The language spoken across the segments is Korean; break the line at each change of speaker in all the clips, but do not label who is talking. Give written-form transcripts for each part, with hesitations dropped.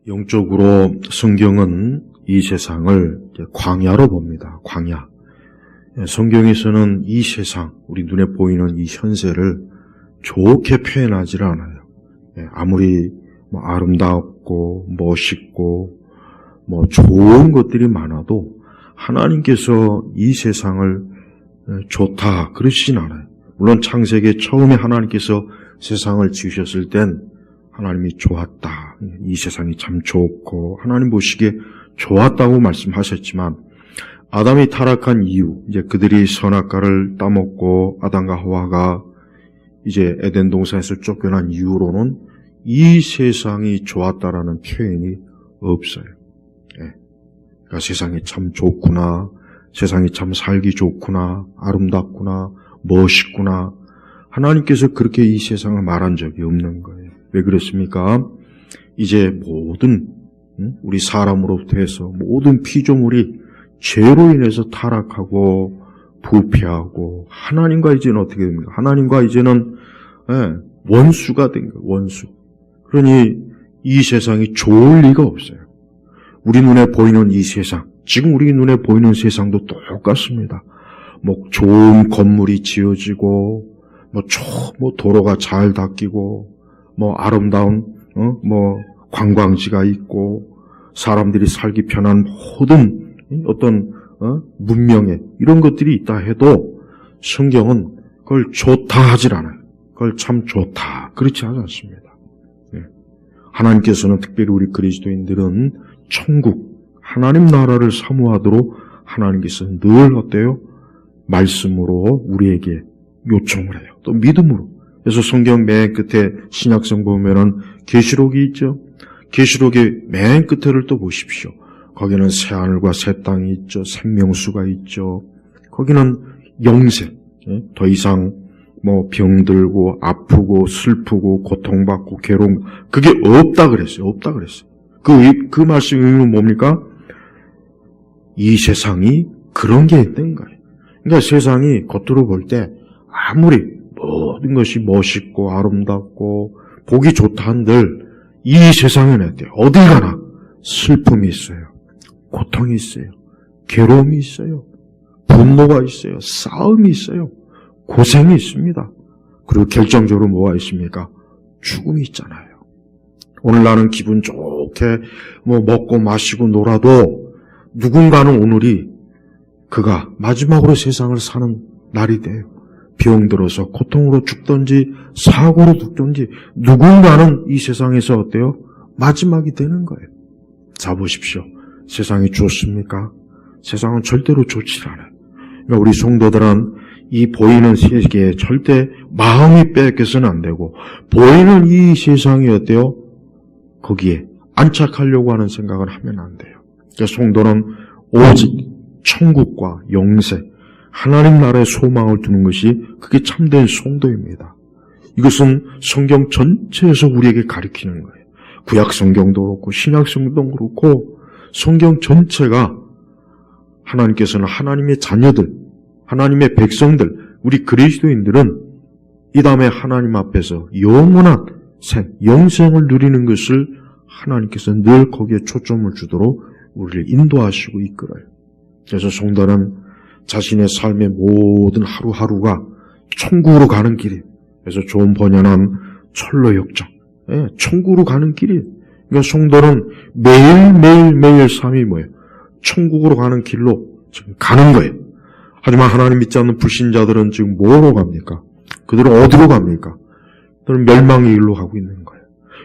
영적으로 성경은 이 세상을 광야로 봅니다. 광야. 성경에서는 이 세상, 우리 눈에 보이는 이 현세를 좋게 표현하지를 않아요. 아무리 아름답고 멋있고 좋은 것들이 많아도 하나님께서 이 세상을 좋다 그러시진 않아요. 물론 창세기 처음에 하나님께서 세상을 지으셨을 땐 하나님이 좋았다. 이 세상이 참 좋고 하나님 보시기에 좋았다고 말씀하셨지만 아담이 타락한 이후 이제 그들이 선악과를 따먹고 아담과 하와가 이제 에덴 동산에서 쫓겨난 이후로는 이 세상이 좋았다라는 표현이 없어요. 그러니까 세상이 참 좋구나, 세상이 참 살기 좋구나, 아름답구나, 멋있구나. 하나님께서 그렇게 이 세상을 말한 적이 없는 거예요. 왜 그렇습니까? 이제 모든 우리 사람으로부터 해서 모든 피조물이 죄로 인해서 타락하고 부패하고 하나님과 이제는 어떻게 됩니까? 하나님과 이제는 원수가 된 거예요. 원수. 그러니 이 세상이 좋을 리가 없어요. 우리 눈에 보이는 이 세상, 지금 우리 눈에 보이는 세상도 똑같습니다. 좋은 건물이 지어지고 도로가 잘 닦이고 아름다운 관광지가 있고 사람들이 살기 편한 모든 어떤 문명에 이런 것들이 있다 해도 성경은 그걸 좋다 하질 않아요. 그걸 참 좋다 그렇지 않습니다. 하나님께서는 특별히 우리 그리스도인들은 천국 하나님 나라를 사모하도록 하나님께서 늘 어때요? 말씀으로 우리에게 요청을 해요. 또 믿음으로. 그래서 성경 맨 끝에 신약성 보면은 계시록이 있죠. 계시록의 맨 끝에를 또 보십시오. 거기는 새하늘과 새 땅이 있죠. 생명수가 있죠. 거기는 영생. 더 이상 병들고 아프고 슬프고 고통받고 괴로움 그게 없다 그랬어요. 없다 그랬어요. 그 말씀 의미는 뭡니까? 이 세상이 그런 게 있는 거예요. 그러니까 세상이 겉으로 볼 때 아무리 모든 것이 멋있고 아름답고 보기 좋다 한들 이 세상에는 어때요? 어딜 가나 슬픔이 있어요. 고통이 있어요. 괴로움이 있어요. 분노가 있어요. 싸움이 있어요. 고생이 있습니다. 그리고 결정적으로 뭐가 있습니까? 죽음이 있잖아요. 오늘 나는 기분 좋게 먹고 마시고 놀아도 누군가는 오늘이 그가 마지막으로 세상을 사는 날이 돼요. 병들어서 고통으로 죽든지 사고로 죽든지 누군가는 이 세상에서 어때요? 마지막이 되는 거예요. 자 보십시오. 세상이 좋습니까? 세상은 절대로 좋지 않아요. 그러니까 우리 성도들은 이 보이는 세계에 절대 마음이 빼앗겨서는 안 되고 보이는 이 세상이 어때요? 거기에 안착하려고 하는 생각을 하면 안 돼요. 그러니까 성도는 오직 천국과 영생, 하나님 나라의 소망을 두는 것이 그게 참된 성도입니다. 이것은 성경 전체에서 우리에게 가르치는 거예요. 구약 성경도 그렇고 신약 성경도 그렇고 성경 전체가 하나님께서는 하나님의 자녀들, 하나님의 백성들, 우리 그리스도인들은 이 다음에 하나님 앞에서 영원한 영생을 누리는 것을 하나님께서 늘 거기에 초점을 주도록 우리를 인도하시고 이끌어요. 그래서 성도는 자신의 삶의 모든 하루하루가 천국으로 가는 길이에요. 그래서 좋은 번연한 철로역정, 천국으로 가는 길이에요. 그러니까 성도는 매일 삶이 뭐예요? 천국으로 가는 길로 지금 가는 거예요. 하지만 하나님 믿지 않는 불신자들은 지금 뭐로 갑니까? 그들은 어디로 갑니까? 그들은 멸망의 길로 가고 있는 거예요.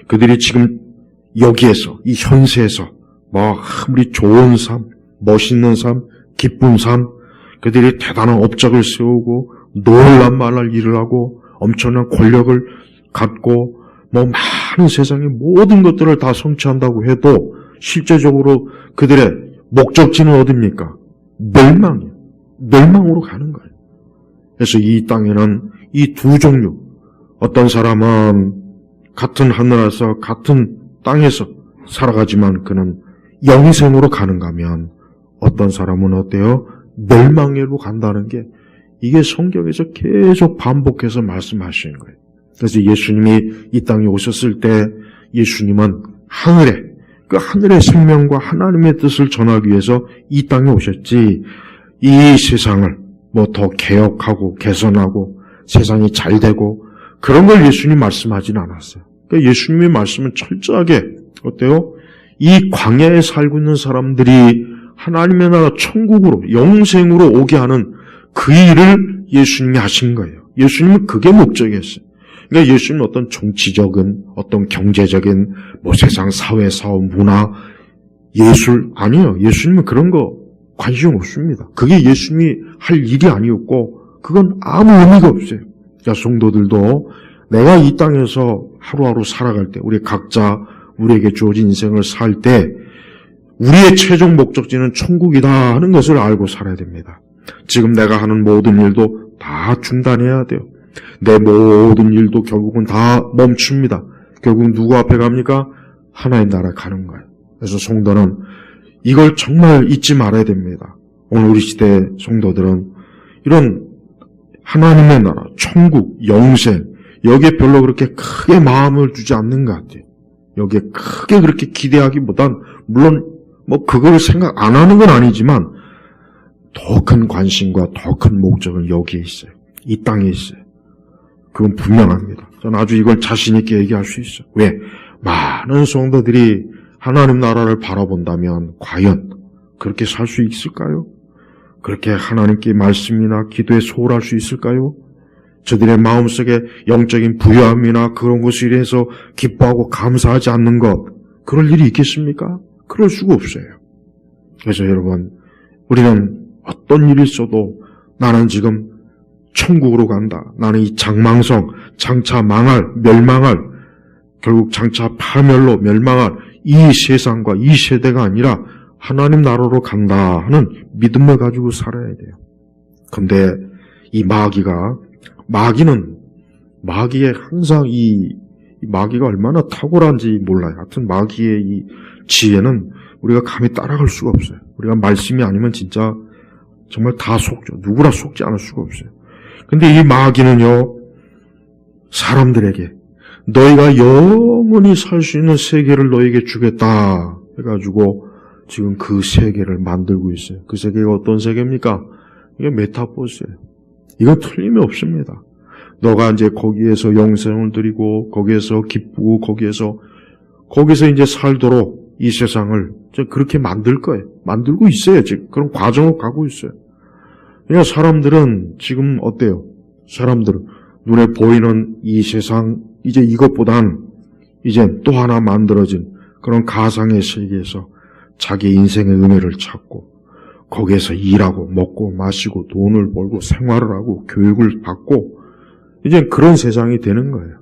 그들이 지금 여기에서, 이 현세에서 아무리 좋은 삶, 멋있는 삶, 기쁜 삶, 그들이 대단한 업적을 세우고 놀란 말할 일을 하고 엄청난 권력을 갖고 많은 세상의 모든 것들을 다 성취한다고 해도 실제적으로 그들의 목적지는 어디입니까? 멸망이에요. 멸망으로 가는 거예요. 그래서 이 땅에는 이 두 종류, 어떤 사람은 같은 하늘에서 같은 땅에서 살아가지만 그는 영생으로 가는가 하면 어떤 사람은 어때요? 멸망으로 간다는 게 이게 성경에서 계속 반복해서 말씀하시는 거예요. 그래서 예수님이 이 땅에 오셨을 때 예수님은 하늘에 그 하늘의 생명과 하나님의 뜻을 전하기 위해서 이 땅에 오셨지, 이 세상을 뭐 더 개혁하고 개선하고 세상이 잘 되고 그런 걸 예수님 말씀하지는 않았어요. 그러니까 예수님의 말씀은 철저하게 어때요? 이 광야에 살고 있는 사람들이 하나님의 나라 천국으로 영생으로 오게 하는 그 일을 예수님이 하신 거예요. 예수님은 그게 목적이었어요. 그러니까 예수님은 어떤 정치적인, 어떤 경제적인, 뭐 세상 사회, 사업, 문화, 예술, 아니에요. 예수님은 그런 거 관심 없습니다. 그게 예수님이 할 일이 아니었고, 그건 아무 의미가 없어요. 그러니까 성도들도 내가 이 땅에서 하루하루 살아갈 때, 우리 각자 우리에게 주어진 인생을 살 때, 우리의 최종 목적지는 천국이다 하는 것을 알고 살아야 됩니다. 지금 내가 하는 모든 일도 다 중단해야 돼요. 내 모든 일도 결국은 다 멈춥니다. 결국은 누구 앞에 갑니까? 하나님 나라에 가는 거예요. 그래서 성도는 이걸 정말 잊지 말아야 됩니다. 오늘 우리 시대 성도들은 이런 하나님의 나라, 천국, 영생, 여기에 별로 그렇게 크게 마음을 두지 않는 것 같아요. 여기에 크게 그렇게 기대하기보단, 물론 뭐 그걸 생각 안 하는 건 아니지만 더 큰 관심과 더 큰 목적은 여기에 있어요. 이 땅에 있어요. 그건 분명합니다. 저는 아주 이걸 자신 있게 얘기할 수 있어요. 왜? 많은 성도들이 하나님 나라를 바라본다면 과연 그렇게 살 수 있을까요? 그렇게 하나님께 말씀이나 기도에 소홀할 수 있을까요? 저들의 마음속에 영적인 부유함이나 그런 것에 대해서 기뻐하고 감사하지 않는 것, 그럴 일이 있겠습니까? 그럴 수가 없어요. 그래서 여러분, 우리는 어떤 일이 있어도 나는 지금 천국으로 간다. 나는 이 장망성, 장차 망할, 멸망할, 결국 장차 파멸로 멸망할 이 세상과 이 세대가 아니라 하나님 나라로 간다 하는 믿음을 가지고 살아야 돼요. 근데 이 마귀의 항상 이 마귀가 얼마나 탁월한지 몰라요. 하여튼 마귀의 이 지혜는 우리가 감히 따라갈 수가 없어요. 우리가 말씀이 아니면 진짜 정말 다 속죠. 누구나 속지 않을 수가 없어요. 근데 이 마귀는요, 사람들에게 너희가 영원히 살 수 있는 세계를 너에게 주겠다 해가지고 지금 그 세계를 만들고 있어요. 그 세계가 어떤 세계입니까? 이게 메타버스예요. 이건 틀림이 없습니다. 너가 이제 거기에서 영생을 드리고 거기에서 기쁘고 거기서 이제 살도록 이 세상을 그렇게 만들 거예요. 만들고 있어요. 지금 그런 과정으로 가고 있어요. 그러니까 사람들은 지금 어때요? 사람들은 눈에 보이는 이 세상, 이제 이것보단 이제 또 하나 만들어진 그런 가상의 세계에서 자기 인생의 의미를 찾고 거기에서 일하고 먹고 마시고 돈을 벌고 생활을 하고 교육을 받고 이제 그런 세상이 되는 거예요.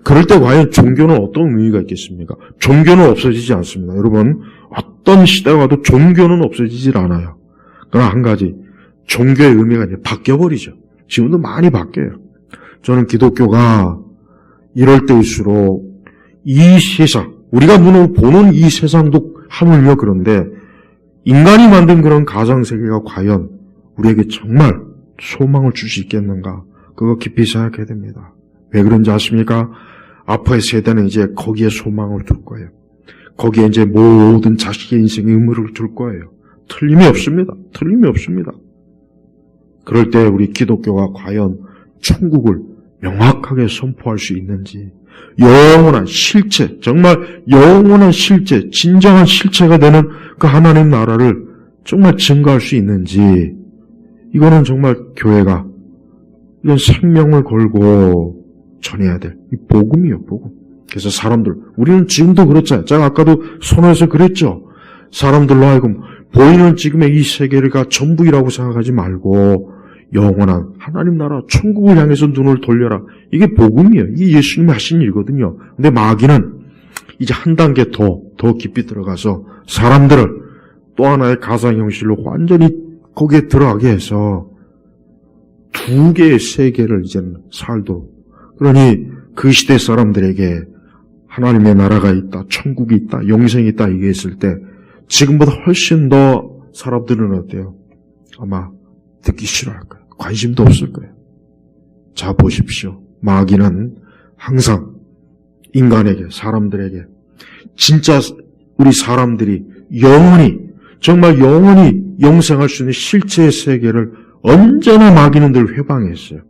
그럴 때 과연 종교는 어떤 의미가 있겠습니까? 종교는 없어지지 않습니다. 여러분, 어떤 시대가 와도 종교는 없어지질 않아요. 그러나 한 가지, 종교의 의미가 이제 바뀌어버리죠. 지금도 많이 바뀌어요. 저는 기독교가 이럴 때일수록 이 세상, 우리가 눈으로 보는 이 세상도 하물며 그런데 인간이 만든 그런 가상세계가 과연 우리에게 정말 소망을 줄 수 있겠는가? 그거 깊이 생각해야 됩니다. 왜 그런지 아십니까? 앞으로의 세대는 이제 거기에 소망을 둘 거예요. 거기에 이제 모든 자식의 인생의 의무를 둘 거예요. 틀림이 없습니다. 틀림이 없습니다. 그럴 때 우리 기독교가 과연 천국을 명확하게 선포할 수 있는지, 영원한 실체, 정말 영원한 실체, 진정한 실체가 되는 그 하나님 나라를 정말 증거할 수 있는지, 이거는 정말 교회가 이건 생명을 걸고 전해야 될 이 복음이요, 복음. 그래서 사람들, 우리는 지금도 그렇잖아요. 제가 아까도 선언해서 그랬죠. 사람들로 하여금 보이는 지금의 이 세계가 전부이라고 생각하지 말고 영원한 하나님 나라 천국을 향해서 눈을 돌려라. 이게 복음이에요. 이게 예수님이 하신 일이거든요. 근데 마귀는 이제 한 단계 더 깊이 들어가서 사람들을 또 하나의 가상 형식으로 완전히 거기에 들어가게 해서 두 개의 세계를 이제는 살도록. 그러니 그 시대 사람들에게 하나님의 나라가 있다, 천국이 있다, 영생이 있다 얘기했을 때 지금보다 훨씬 더 사람들은 어때요? 아마 듣기 싫어할 거예요. 관심도 없을 거예요. 자, 보십시오. 마귀는 항상 인간에게, 사람들에게 진짜 우리 사람들이 영원히, 정말 영원히 영생할 수 있는 실체의 세계를 언제나 마귀는 늘 회방했어요.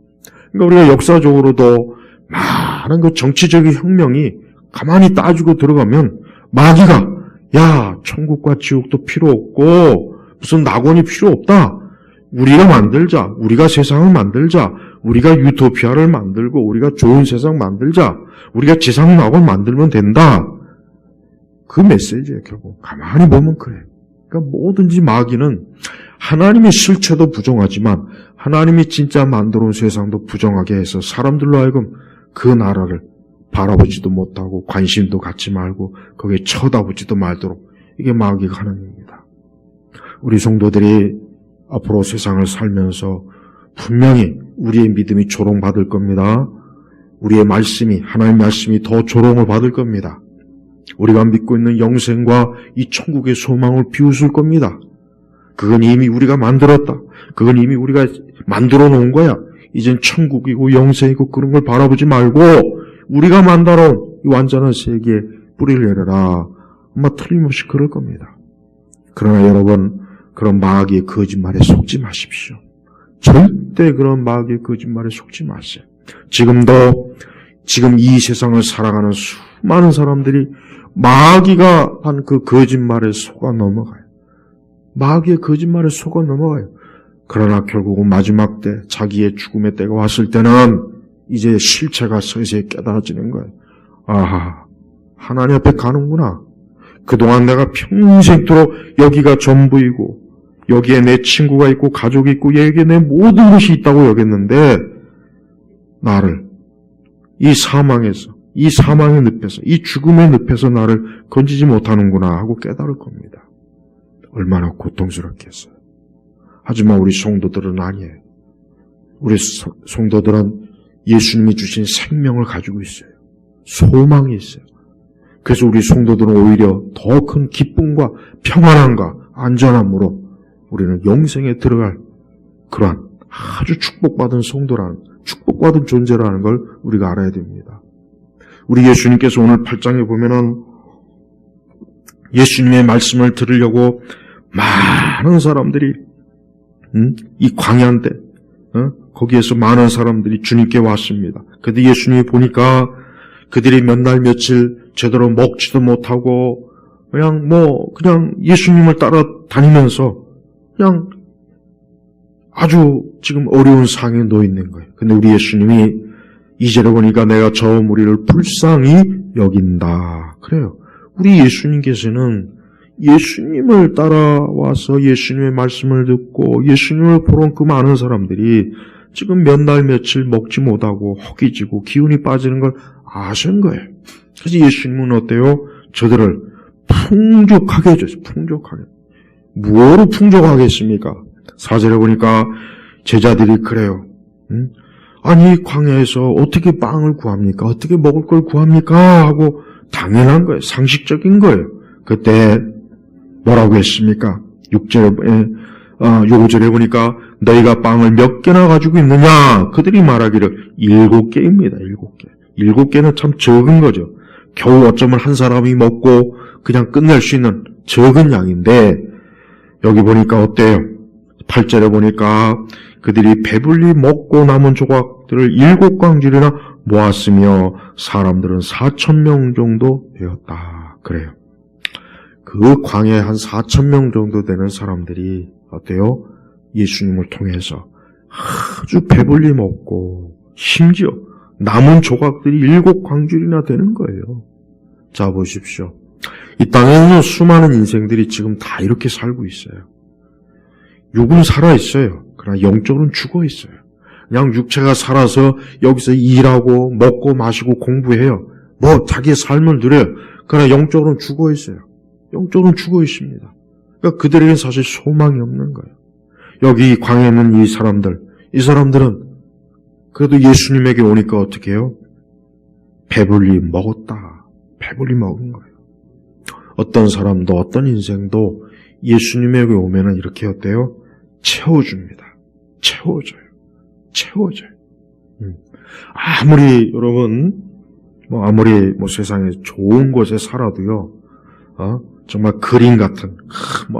그러니까 우리가 역사적으로도 많은 그 정치적인 혁명이 가만히 따지고 들어가면 마귀가 야, 천국과 지옥도 필요 없고 무슨 낙원이 필요 없다. 우리가 만들자. 우리가 세상을 만들자. 우리가 유토피아를 만들고 우리가 좋은 세상 만들자. 우리가 지상 낙원 만들면 된다. 그 메시지예요, 결국. 가만히 보면 그래. 그러니까 뭐든지 마귀는 하나님의 실체도 부정하지만 하나님이 진짜 만들어 온 세상도 부정하게 해서 사람들로 하여금 그 나라를 바라보지도 못하고 관심도 갖지 말고 거기에 쳐다보지도 말도록 이게 마귀가 하는 일입니다. 우리 성도들이 앞으로 세상을 살면서 분명히 우리의 믿음이 조롱받을 겁니다. 우리의 말씀이, 하나님의 말씀이 더 조롱을 받을 겁니다. 우리가 믿고 있는 영생과 이 천국의 소망을 비웃을 겁니다. 그건 이미 우리가 만들었다. 그건 이미 우리가 만들어 놓은 거야. 이젠 천국이고 영생이고 그런 걸 바라보지 말고 우리가 만들어온 이 완전한 세계에 뿌리를 내려라. 아마 틀림없이 그럴 겁니다. 그러나 여러분, 그런 마귀의 거짓말에 속지 마십시오. 절대 그런 마귀의 거짓말에 속지 마세요. 지금 이 세상을 살아가는 수많은 사람들이 마귀가 한 그 거짓말에 속아 넘어가요. 마귀의 거짓말에 속아 넘어가요. 그러나 결국은 마지막 때 자기의 죽음의 때가 왔을 때는 이제 실체가 서서히 깨달아지는 거예요. 아하, 하나님 앞에 가는구나. 그동안 내가 평생토록 여기가 전부이고 여기에 내 친구가 있고 가족이 있고 여기에 내 모든 것이 있다고 여겼는데 나를 이 사망에서, 이 사망의 늪에서, 이 죽음의 늪에서 나를 건지지 못하는구나 하고 깨달을 겁니다. 얼마나 고통스럽겠어요. 하지만 우리 성도들은 아니에요. 우리 성도들은 예수님이 주신 생명을 가지고 있어요. 소망이 있어요. 그래서 우리 성도들은 오히려 더 큰 기쁨과 평안함과 안전함으로 우리는 영생에 들어갈 그러한 아주 축복받은 성도라는, 축복받은 존재라는 걸 우리가 알아야 됩니다. 우리 예수님께서 오늘 8장에 보면은 예수님의 말씀을 들으려고 많은 사람들이 이 광야인데 거기에서 많은 사람들이 주님께 왔습니다. 그런데 예수님이 보니까 그들이 몇 날 며칠 제대로 먹지도 못하고 그냥 예수님을 따라다니면서 그냥 아주 지금 어려운 상황에 놓여 있는 거예요. 근데 우리 예수님이 2절에 보니까 내가 저 무리를 불쌍히 여긴다. 그래요. 우리 예수님께서는 예수님을 따라와서 예수님의 말씀을 듣고 예수님을 보러 온 그 많은 사람들이 지금 몇 날 며칠 먹지 못하고 허기지고 기운이 빠지는 걸 아신 거예요. 그래서 예수님은 어때요? 저들을 풍족하게 해줬어요. 풍족하게. 무엇으로 풍족하게 했습니까? 4절에 보니까 제자들이 그래요. 아니 광야에서 어떻게 빵을 구합니까? 어떻게 먹을 걸 구합니까? 하고 당연한 거예요. 상식적인 거예요. 그때 뭐라고 했습니까? 6절에 보니까 너희가 빵을 몇 개나 가지고 있느냐? 그들이 말하기를 7개입니다. 7개. 7개는 참 적은 거죠. 겨우 어쩌면 한 사람이 먹고 그냥 끝낼 수 있는 적은 양인데 여기 보니까 어때요? 8절에 보니까 그들이 배불리 먹고 남은 조각들을 7광줄이나 모았으며 사람들은 4,000명 정도 되었다. 그래요. 그 광야에 한 4,000명 정도 되는 사람들이 어때요? 예수님을 통해서 아주 배불리 먹고 심지어 남은 조각들이 7광줄이나 되는 거예요. 자 보십시오. 이 땅에는 수많은 인생들이 지금 다 이렇게 살고 있어요. 육은 살아있어요. 그러나 영적으로는 죽어있어요. 그냥 육체가 살아서 여기서 일하고 먹고 마시고 공부해요. 자기의 삶을 누려요. 그러나 영적으로는 죽어있어요. 영적으로는 죽어있습니다. 그러니까 그들에게는 사실 소망이 없는 거예요. 여기 광야에 있는 이 사람들은 그래도 예수님에게 오니까 어떻게 해요? 배불리 먹었다. 배불리 먹은 거예요. 어떤 사람도 어떤 인생도 예수님에게 오면은 이렇게 어때요? 채워줍니다. 채워줘요. 아무리 여러분 아무리 세상에 좋은 곳에 살아도요, 정말 그림 같은,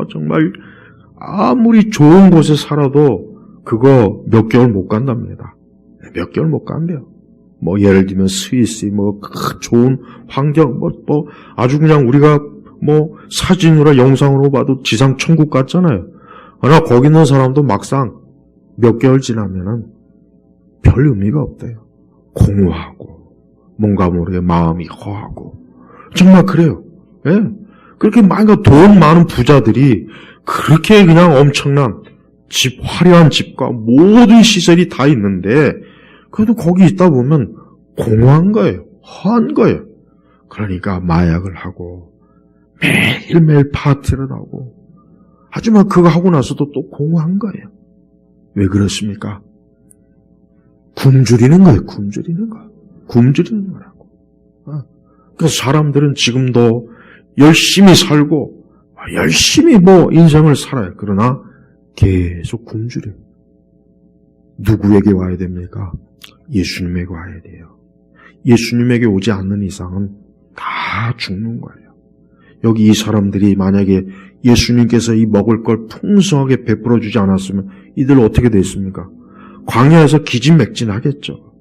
정말 아무리 좋은 곳에 살아도 그거 몇 개월 못 간답니다. 몇 개월 못 간대요. 예를 들면 스위스, 좋은 환경, 아주 그냥 우리가 사진으로 영상으로 봐도 지상 천국 같잖아요. 그러나 거기 있는 사람도 막상 몇 개월 지나면은 별 의미가 없대요. 공허하고, 뭔가 모르게 마음이 허하고. 정말 그래요. 예. 그렇게 돈 많은 부자들이 그렇게 그냥 엄청난 집, 화려한 집과 모든 시설이 다 있는데, 그래도 거기 있다 보면 공허한 거예요. 허한 거예요. 그러니까 마약을 하고, 매일매일 파티를 하고, 하지만 그거 하고 나서도 또 공허한 거예요. 왜 그렇습니까? 굶주리는 거예요. 굶주리는 거라고. 그래서 사람들은 지금도 열심히 살고, 열심히 인생을 살아요. 그러나 계속 굶주려요. 누구에게 와야 됩니까? 예수님에게 와야 돼요. 예수님에게 오지 않는 이상은 다 죽는 거예요. 여기 이 사람들이 만약에 예수님께서 이 먹을 걸 풍성하게 베풀어 주지 않았으면 이들 어떻게 됐습니까? 광야에서 기진맥진하겠죠.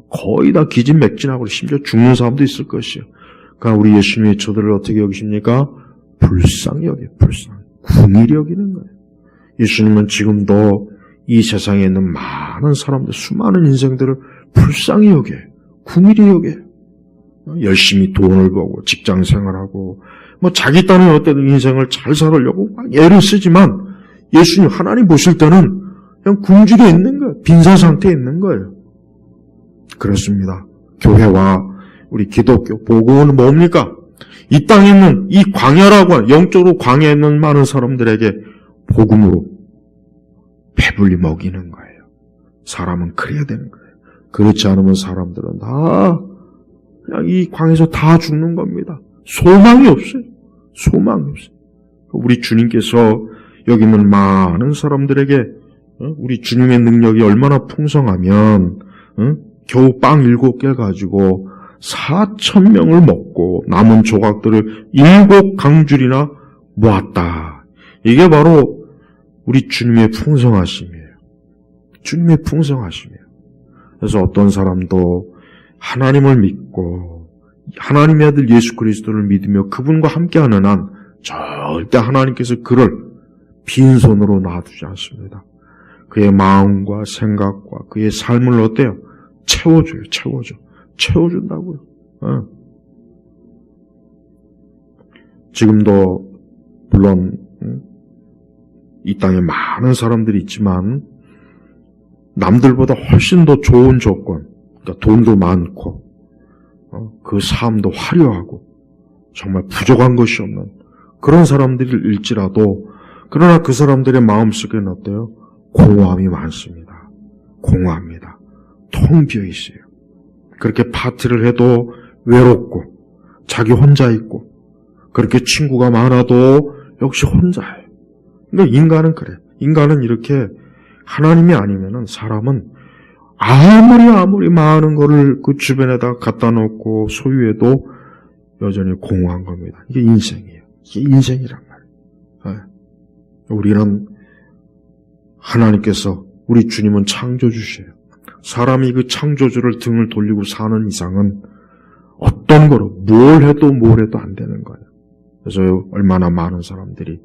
거의 다 기진맥진하고 심지어 죽는 사람도 있을 것이요. 그러니까 우리 예수님이 저들을 어떻게 여기십니까? 불쌍히 여겨요. 궁일이 여기는 거예요. 예수님은 지금도 이 세상에 있는 많은 사람들, 수많은 인생들을 불쌍히 여겨요. 궁일이 여겨요. 열심히 돈을 벌고 직장 생활하고 자기 딴에 어떤 인생을 잘 살으려고 애를 쓰지만 예수님 하나님 보실 때는 그냥 굶주려 있는 거예요. 빈사 상태에 있는 거예요. 그렇습니다. 교회와 우리 기독교 복음은 뭡니까? 이 땅에 있는 이 광야라고 하는 영적으로 광야에 있는 많은 사람들에게 복음으로 배불리 먹이는 거예요. 사람은 그래야 되는 거예요. 그렇지 않으면 사람들은 다 그냥 이 광에서 다 죽는 겁니다. 소망이 없어요. 우리 주님께서 여기 있는 많은 사람들에게 우리 주님의 능력이 얼마나 풍성하면 겨우 빵 7개 가지고 4,000명을 먹고 남은 조각들을 7강줄이나 모았다. 이게 바로 우리 주님의 풍성하심이에요. 주님의 풍성하심이에요. 그래서 어떤 사람도 하나님을 믿고 하나님의 아들 예수 그리스도를 믿으며 그분과 함께하는 한 절대 하나님께서 그를 빈손으로 놔두지 않습니다. 그의 마음과 생각과 그의 삶을 어때요? 채워준다고요. 지금도 물론 이 땅에 많은 사람들이 있지만 남들보다 훨씬 더 좋은 조건, 그러니까 돈도 많고 그 삶도 화려하고 정말 부족한 것이 없는 그런 사람들일지라도 그러나 그 사람들의 마음속에는 어때요? 공허함이 많습니다. 공허합니다. 텅 비어 있어요. 그렇게 파티를 해도 외롭고 자기 혼자 있고 그렇게 친구가 많아도 역시 혼자예요. 그러니까 인간은 그래. 인간은 이렇게 하나님이 아니면은 사람은 아무리 많은 거를 그 주변에다 갖다 놓고 소유해도 여전히 공허한 겁니다. 이게 인생이에요. 이게 인생이란 말이에요. 우리는 하나님께서 우리 주님은 창조주시에요. 사람이 그 창조주를 등을 돌리고 사는 이상은 어떤 거로 뭘 해도 안 되는 거예요. 그래서 얼마나 많은 사람들이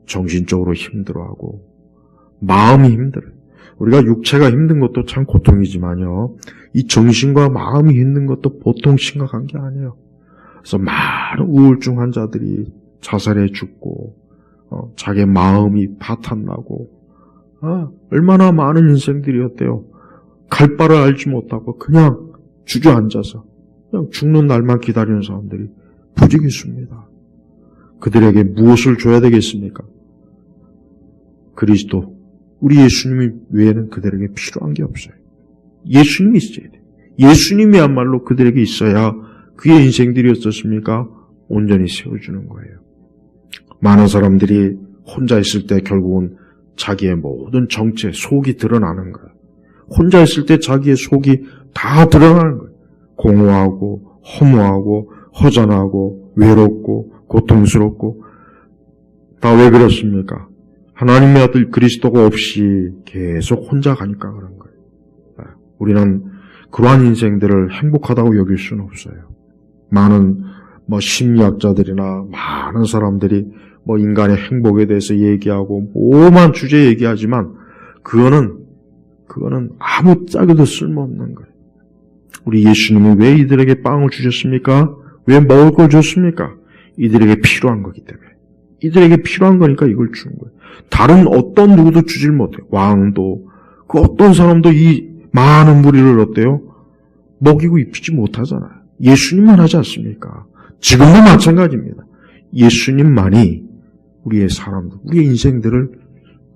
정신적으로 힘들어하고 마음이 힘들어요. 우리가 육체가 힘든 것도 참 고통이지만요. 이 정신과 마음이 힘든 것도 보통 심각한 게 아니에요. 그래서 많은 우울증 환자들이 자살해 죽고 자기 마음이 파탄나고 얼마나 많은 인생들이 어때요. 갈 바를 알지 못하고 그냥 주저앉아서 그냥 죽는 날만 기다리는 사람들이 부지기수입니다. 그들에게 무엇을 줘야 되겠습니까? 그리스도, 우리 예수님이 외에는 그들에게 필요한 게 없어요. 예수님이 있어야 돼요. 예수님이야말로 그들에게 있어야 그의 인생들이 어떻습니까? 온전히 세워주는 거예요. 많은 사람들이 혼자 있을 때 결국은 자기의 모든 정체, 속이 드러나는 거예요. 혼자 있을 때 자기의 속이 다 드러나는 거예요. 공허하고 허무하고 허전하고 외롭고 고통스럽고 다 왜 그렇습니까? 하나님의 아들 그리스도가 없이 계속 혼자 가니까 그런 거예요. 우리는 그러한 인생들을 행복하다고 여길 수는 없어요. 많은 심리학자들이나 많은 사람들이 인간의 행복에 대해서 얘기하고 오만 주제 얘기하지만 그거는 아무짝에도 쓸모없는 거예요. 우리 예수님은 왜 이들에게 빵을 주셨습니까? 왜 먹을 걸 줬습니까? 이들에게 필요한 거기 때문에. 이들에게 필요한 거니까 이걸 준 거예요. 다른 어떤 누구도 주질 못해요. 왕도 그 어떤 사람도 이 많은 무리를 어때요? 먹이고 입히지 못하잖아요. 예수님만 하지 않습니까? 지금도 마찬가지입니다. 예수님만이 우리의 사람들, 우리의 인생들을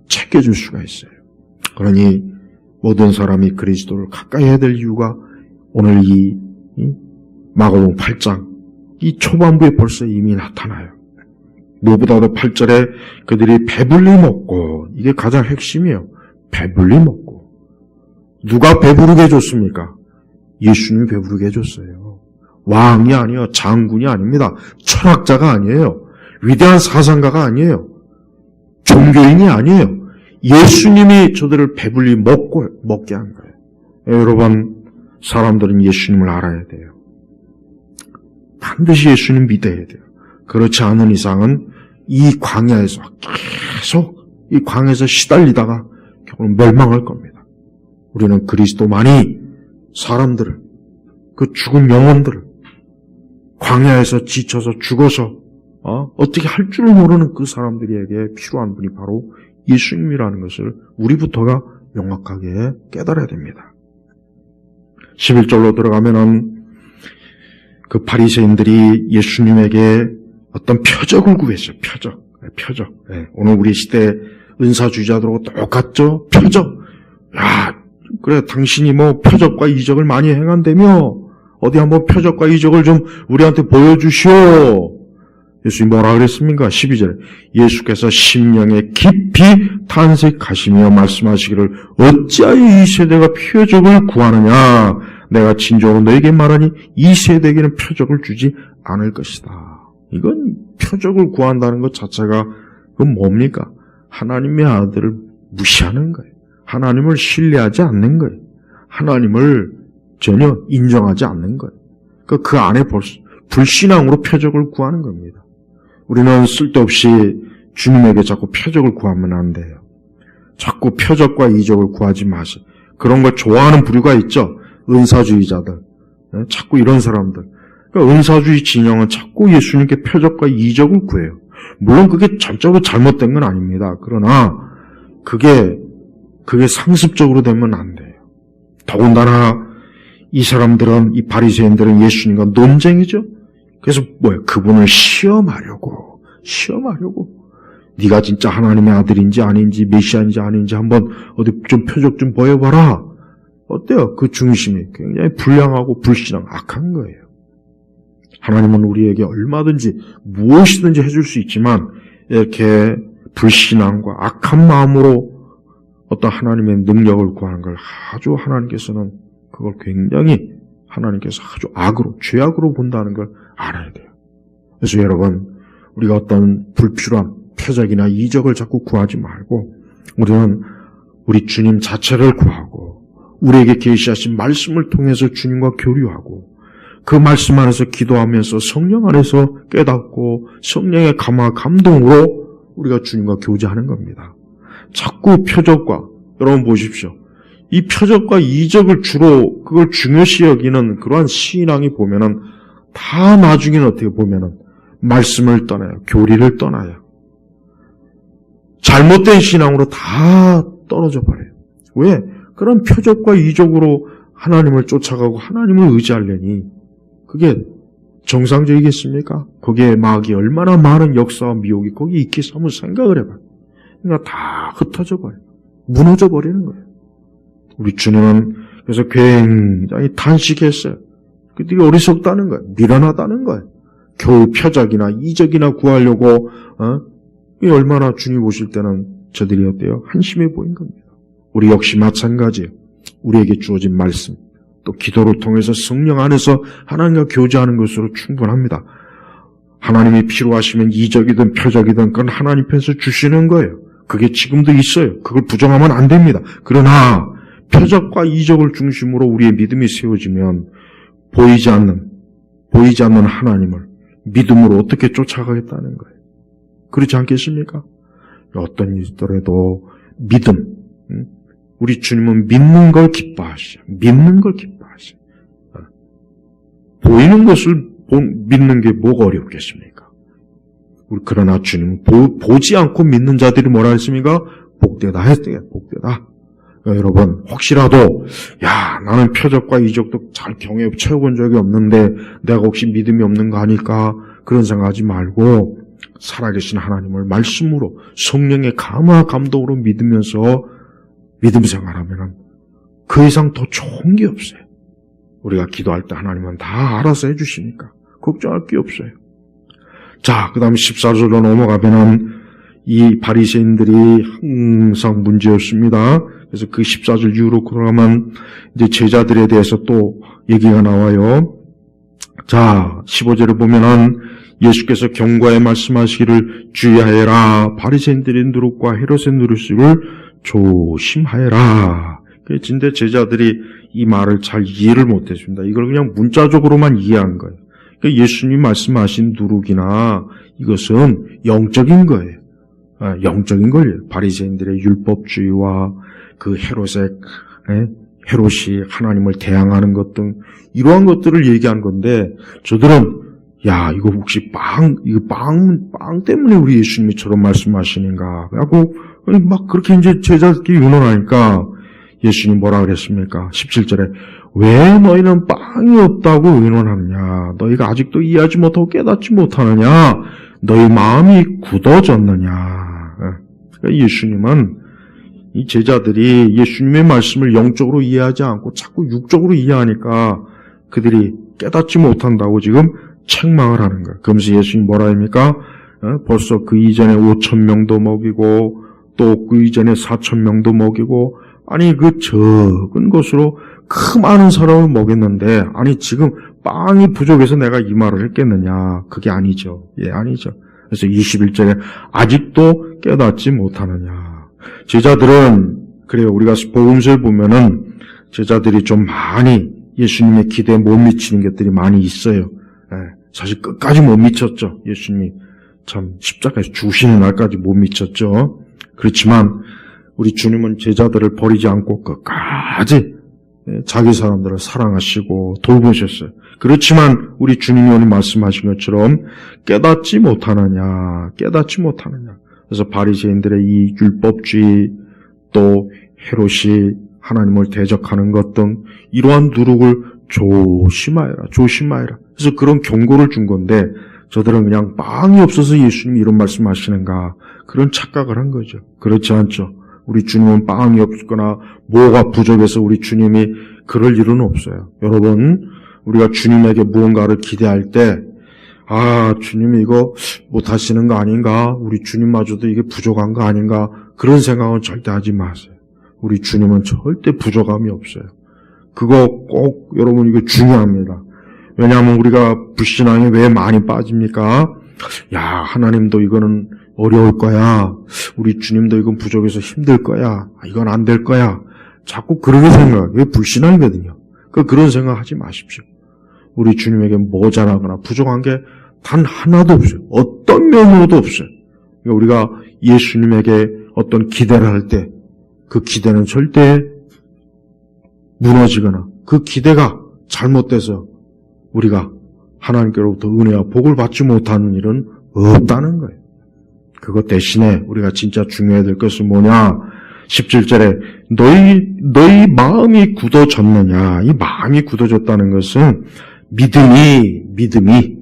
챙겨줄 수가 있어요. 그러니 모든 사람이 그리스도를 가까이 해야 될 이유가 오늘 이 마가복음 8장 이 초반부에 벌써 이미 나타나요. 무엇보다도 8절에 그들이 배불리 먹고, 이게 가장 핵심이에요. 배불리 먹고. 누가 배부르게 해줬습니까? 예수님이 배부르게 해줬어요. 왕이 아니에요. 장군이 아닙니다. 철학자가 아니에요. 위대한 사상가가 아니에요. 종교인이 아니에요. 예수님이 저들을 배불리 먹게 한 거예요. 여러분, 사람들은 예수님을 알아야 돼요. 반드시 예수님 믿어야 돼요. 그렇지 않은 이상은 이 광야에서 계속 이 광야에서 시달리다가 결국은 멸망할 겁니다. 우리는 그리스도만이 사람들을, 그 죽은 영혼들을 광야에서 지쳐서 죽어서 어떻게 할 줄 모르는 그 사람들에게 필요한 분이 바로 예수님이라는 것을 우리부터가 명확하게 깨달아야 됩니다. 11절로 들어가면은 그 바리새인들이 예수님에게 어떤 표적을 구했어요. 표적. 네, 오늘 우리 시대 은사주의자들하고 똑같죠? 표적. 야, 그래, 당신이 표적과 이적을 많이 행한다며? 어디 한번 표적과 이적을 좀 우리한테 보여주시오. 예수님 뭐라 그랬습니까? 12절에 예수께서 심령에 깊이 탄식하시며 말씀하시기를 어찌하여 이 세대가 표적을 구하느냐? 내가 진정으로 너에게 말하니 이 세대에게는 표적을 주지 않을 것이다. 이건 표적을 구한다는 것 자체가 그건 뭡니까? 하나님의 아들을 무시하는 거예요. 하나님을 신뢰하지 않는 거예요. 하나님을 전혀 인정하지 않는 거예요. 그 안에 불신앙으로 표적을 구하는 겁니다. 우리는 쓸데없이 주님에게 자꾸 표적을 구하면 안 돼요. 자꾸 표적과 이적을 구하지 마세요. 그런 걸 좋아하는 부류가 있죠. 은사주의자들. 자꾸 이런 사람들. 그러니까 은사주의 진영은 자꾸 예수님께 표적과 이적을 구해요. 물론 그게 전적으로 잘못된 건 아닙니다. 그러나 그게 상습적으로 되면 안 돼요. 더군다나 이 사람들은, 이 바리새인들은 예수님과 논쟁이죠. 그래서 그분을 시험하려고. 네가 진짜 하나님의 아들인지 아닌지 메시아인지 아닌지 한번 어디 좀 표적 좀 보여봐라. 어때요? 그 중심이 굉장히 불량하고 불신앙, 악한 거예요. 하나님은 우리에게 얼마든지 무엇이든지 해줄 수 있지만 이렇게 불신앙과 악한 마음으로 어떤 하나님의 능력을 구하는 걸 아주 하나님께서는 그걸 굉장히 하나님께서 아주 악으로, 죄악으로 본다는 걸 알아야 돼요. 그래서 여러분, 우리가 어떤 불필요한 표적이나 이적을 자꾸 구하지 말고 우리는 우리 주님 자체를 구하고 우리에게 계시하신 말씀을 통해서 주님과 교류하고 그 말씀 안에서 기도하면서 성령 안에서 깨닫고 성령의 감동으로 우리가 주님과 교제하는 겁니다. 자꾸 표적과, 여러분 보십시오. 이 표적과 이적을 주로 그걸 중요시 여기는 그러한 신앙이 보면은 다 나중에는 어떻게 보면은 말씀을 떠나요. 교리를 떠나요. 잘못된 신앙으로 다 떨어져 버려요. 왜? 그런 표적과 이적으로 하나님을 쫓아가고 하나님을 의지하려니 그게 정상적이겠습니까? 거기에 마귀 얼마나 많은 역사와 미혹이 거기 있겠어 한번 생각을 해봐요. 그러니까 다 흩어져 버려요. 무너져 버리는 거예요. 우리 주님은 그래서 굉장히 탄식했어요. 그들이 어리석다는 거예요. 미련하다는 거예요. 겨우 표적이나 이적이나 구하려고 얼마나 주님 오실 때는 저들이 어때요? 한심해 보인 겁니다. 우리 역시 마찬가지예요. 우리에게 주어진 말씀 또 기도를 통해서 성령 안에서 하나님과 교제하는 것으로 충분합니다. 하나님이 필요하시면 이적이든 표적이든 그건 하나님께서 주시는 거예요. 그게 지금도 있어요. 그걸 부정하면 안 됩니다. 그러나 표적과 이적을 중심으로 우리의 믿음이 세워지면 보이지 않는 하나님을 믿음으로 어떻게 쫓아가겠다는 거예요. 그렇지 않겠습니까? 어떤 일이더라도 믿음, 우리 주님은 믿는 걸 기뻐하시죠. 믿는 걸 기뻐하시죠. 보이는 것을 믿는 게 뭐가 어렵겠습니까? 그러나 주님은 보지 않고 믿는 자들이 뭐라 했습니까? 복되다 했어요. 복되다. 그러니까 여러분, 혹시라도 나는 표적과 이적도 잘 경험해 채워본 적이 없는데 내가 혹시 믿음이 없는 거 아닐까? 그런 생각하지 말고 살아계신 하나님을 말씀으로 성령의 감화 감동으로 믿으면서 믿음 생활하면 그 이상 더 좋은 게 없어요. 우리가 기도할 때 하나님은 다 알아서 해주시니까 걱정할 게 없어요. 자, 그 다음에 14절로 넘어가면은 이 바리새인들이 항상 문제였습니다. 그래서 그 14절 이후로 그러면 이제 제자들에 대해서 또 얘기가 나와요. 자, 15절에 보면은 예수께서 경고에 말씀하시기를 주의하여라. 바리새인들의 누룩과 헤롯의 누룩을 조심하여라. 근데 제자들이 이 말을 잘 이해를 못했습니다. 이걸 그냥 문자적으로만 이해한 거예요. 그러니까 예수님 말씀하신 누룩이나 이것은 영적인 거예요. 영적인 거예요. 바리새인들의 율법주의와 그 헤롯이 하나님을 대항하는 것 등 이러한 것들을 얘기한 건데 저들은 이거 혹시 빵 때문에 우리 예수님이 저런 말씀하시는가 하고 막 그렇게 이제 제자들끼리 의논하니까 예수님 뭐라 그랬습니까? 17절에 왜 너희는 빵이 없다고 의논하느냐? 너희가 아직도 이해하지 못하고 깨닫지 못하느냐? 너희 마음이 굳어졌느냐? 그러니까 예수님은 이 제자들이 예수님의 말씀을 영적으로 이해하지 않고 자꾸 육적으로 이해하니까 그들이 깨닫지 못한다고 지금 책망을 하는 거예요. 그러면서 예수님 뭐라 합니까? 벌써 그 이전에 5,000명도 먹이고 또 그 이전에 4,000명도 먹이고 아니 그 적은 것으로 그 많은 사람을 먹였는데 아니 지금 빵이 부족해서 내가 이 말을 했겠느냐. 그게 아니죠. 아니죠. 그래서 21절에 아직도 깨닫지 못하느냐. 제자들은 그래요. 우리가 복음서를 보면은 제자들이 좀 많이 예수님의 기대에 못 미치는 것들이 많이 있어요. 사실 끝까지 못 미쳤죠. 예수님이 참 십자가에서 죽으시는 날까지 못 미쳤죠. 그렇지만 우리 주님은 제자들을 버리지 않고 끝까지 자기 사람들을 사랑하시고 돌보셨어요. 그렇지만 우리 주님이 오늘 말씀하신 것처럼 깨닫지 못하느냐. 그래서 바리새인들의 이 율법주의 또 헤롯이 하나님을 대적하는 것 등 이러한 누룩을 조심하여라. 그래서 그런 경고를 준 건데 저들은 그냥 빵이 없어서 예수님이 이런 말씀하시는가 그런 착각을 한 거죠. 그렇지 않죠. 우리 주님은 빵이 없거나 뭐가 부족해서 우리 주님이 그럴 일은 없어요. 여러분, 우리가 주님에게 무언가를 기대할 때 주님이 이거 못하시는 거 아닌가? 우리 주님마저도 이게 부족한 거 아닌가? 그런 생각은 절대 하지 마세요. 우리 주님은 절대 부족함이 없어요. 그거 꼭 여러분 이거 중요합니다. 왜냐하면 우리가 불신앙에 왜 많이 빠집니까? 하나님도 이거는 어려울 거야. 우리 주님도 이건 부족해서 힘들 거야. 이건 안 될 거야. 자꾸 그렇게 생각해요. 그게 불신앙이거든요. 그런 생각하지 마십시오. 우리 주님에게 모자라거나 부족한 게 단 하나도 없어요. 어떤 면으로도 없어요. 그러니까 우리가 예수님에게 어떤 기대를 할 때 그 기대는 절대 무너지거나 그 기대가 잘못돼서 우리가 하나님께로부터 은혜와 복을 받지 못하는 일은 없다는 거예요. 그것 대신에 우리가 진짜 중요해야 될 것은 뭐냐? 17절에 너희 마음이 굳어졌느냐? 이 마음이 굳어졌다는 것은 믿음이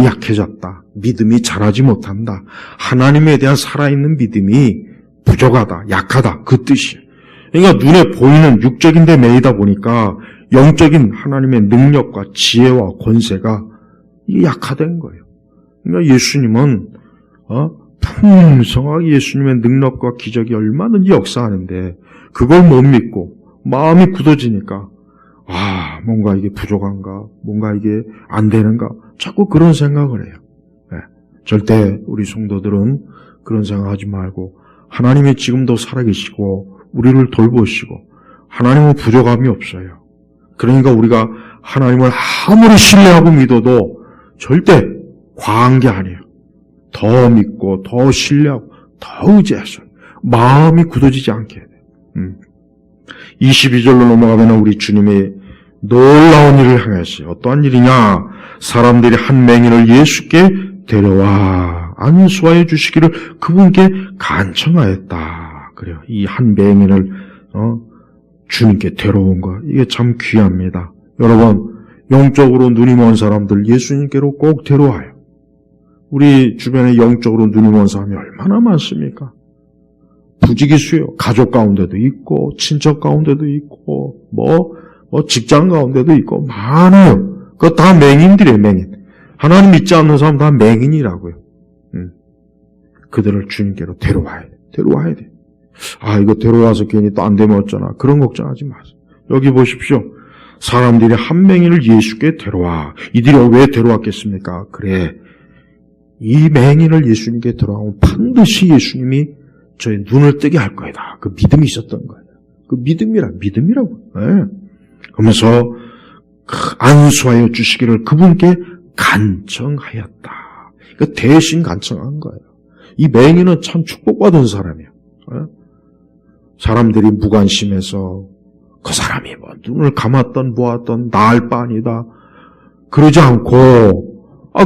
약해졌다. 믿음이 자라지 못한다. 하나님에 대한 살아있는 믿음이 부족하다. 약하다. 그 뜻이에요. 그러니까 눈에 보이는 육적인 데 매이다 보니까 영적인 하나님의 능력과 지혜와 권세가 이게 약화된 거예요. 그러니까 예수님은 풍성하게 예수님의 능력과 기적이 얼마든지 역사하는데 그걸 못 믿고 마음이 굳어지니까 뭔가 이게 부족한가? 뭔가 이게 안 되는가? 자꾸 그런 생각을 해요. 절대 우리 성도들은 그런 생각하지 말고 하나님이 지금도 살아계시고 우리를 돌보시고 하나님은 부족함이 없어요. 그러니까 우리가 하나님을 아무리 신뢰하고 믿어도 절대 과한 게 아니에요. 더 믿고 더 신뢰하고 더 의지해서 마음이 굳어지지 않게 해야 돼요. 22절로 넘어가면 우리 주님이 놀라운 일을 행하셨어요. 어떠한 일이냐? 사람들이 한 맹인을 예수께 데려와 안수하여 주시기를 그분께 간청하였다. 그래요. 이 한 맹인을 주님께 데려온 거 이게 참 귀합니다. 여러분 영적으로 눈이 먼 사람들 예수님께로 꼭 데려와요. 우리 주변에 영적으로 눈이 먼 사람이 얼마나 많습니까? 부지기수요. 가족 가운데도 있고 친척 가운데도 있고 직장 가운데도 있고 많아요. 그거 다 맹인들이에요. 맹인. 하나님 믿지 않는 사람 다 맹인이라고요. 그들을 주님께로 데려와야 돼. 이거 데려와서 괜히 또 안 되면 어쩌나. 그런 걱정하지 마세요. 여기 보십시오. 사람들이 한 맹인을 예수께 데려와. 이들이 왜 데려왔겠습니까? 그래. 이 맹인을 예수님께 데려오면 반드시 예수님이 저의 눈을 뜨게 할 거다. 그 믿음이 있었던 거예요. 그 믿음이라고. 네. 그러면서 안수하여 주시기를 그분께 간청하였다. 그 대신 간청한 거예요. 이 맹인은 참 축복받은 사람이에요. 네? 사람들이 무관심해서 그 사람이 눈을 감았던 보았던 나을 바 아니다. 그러지 않고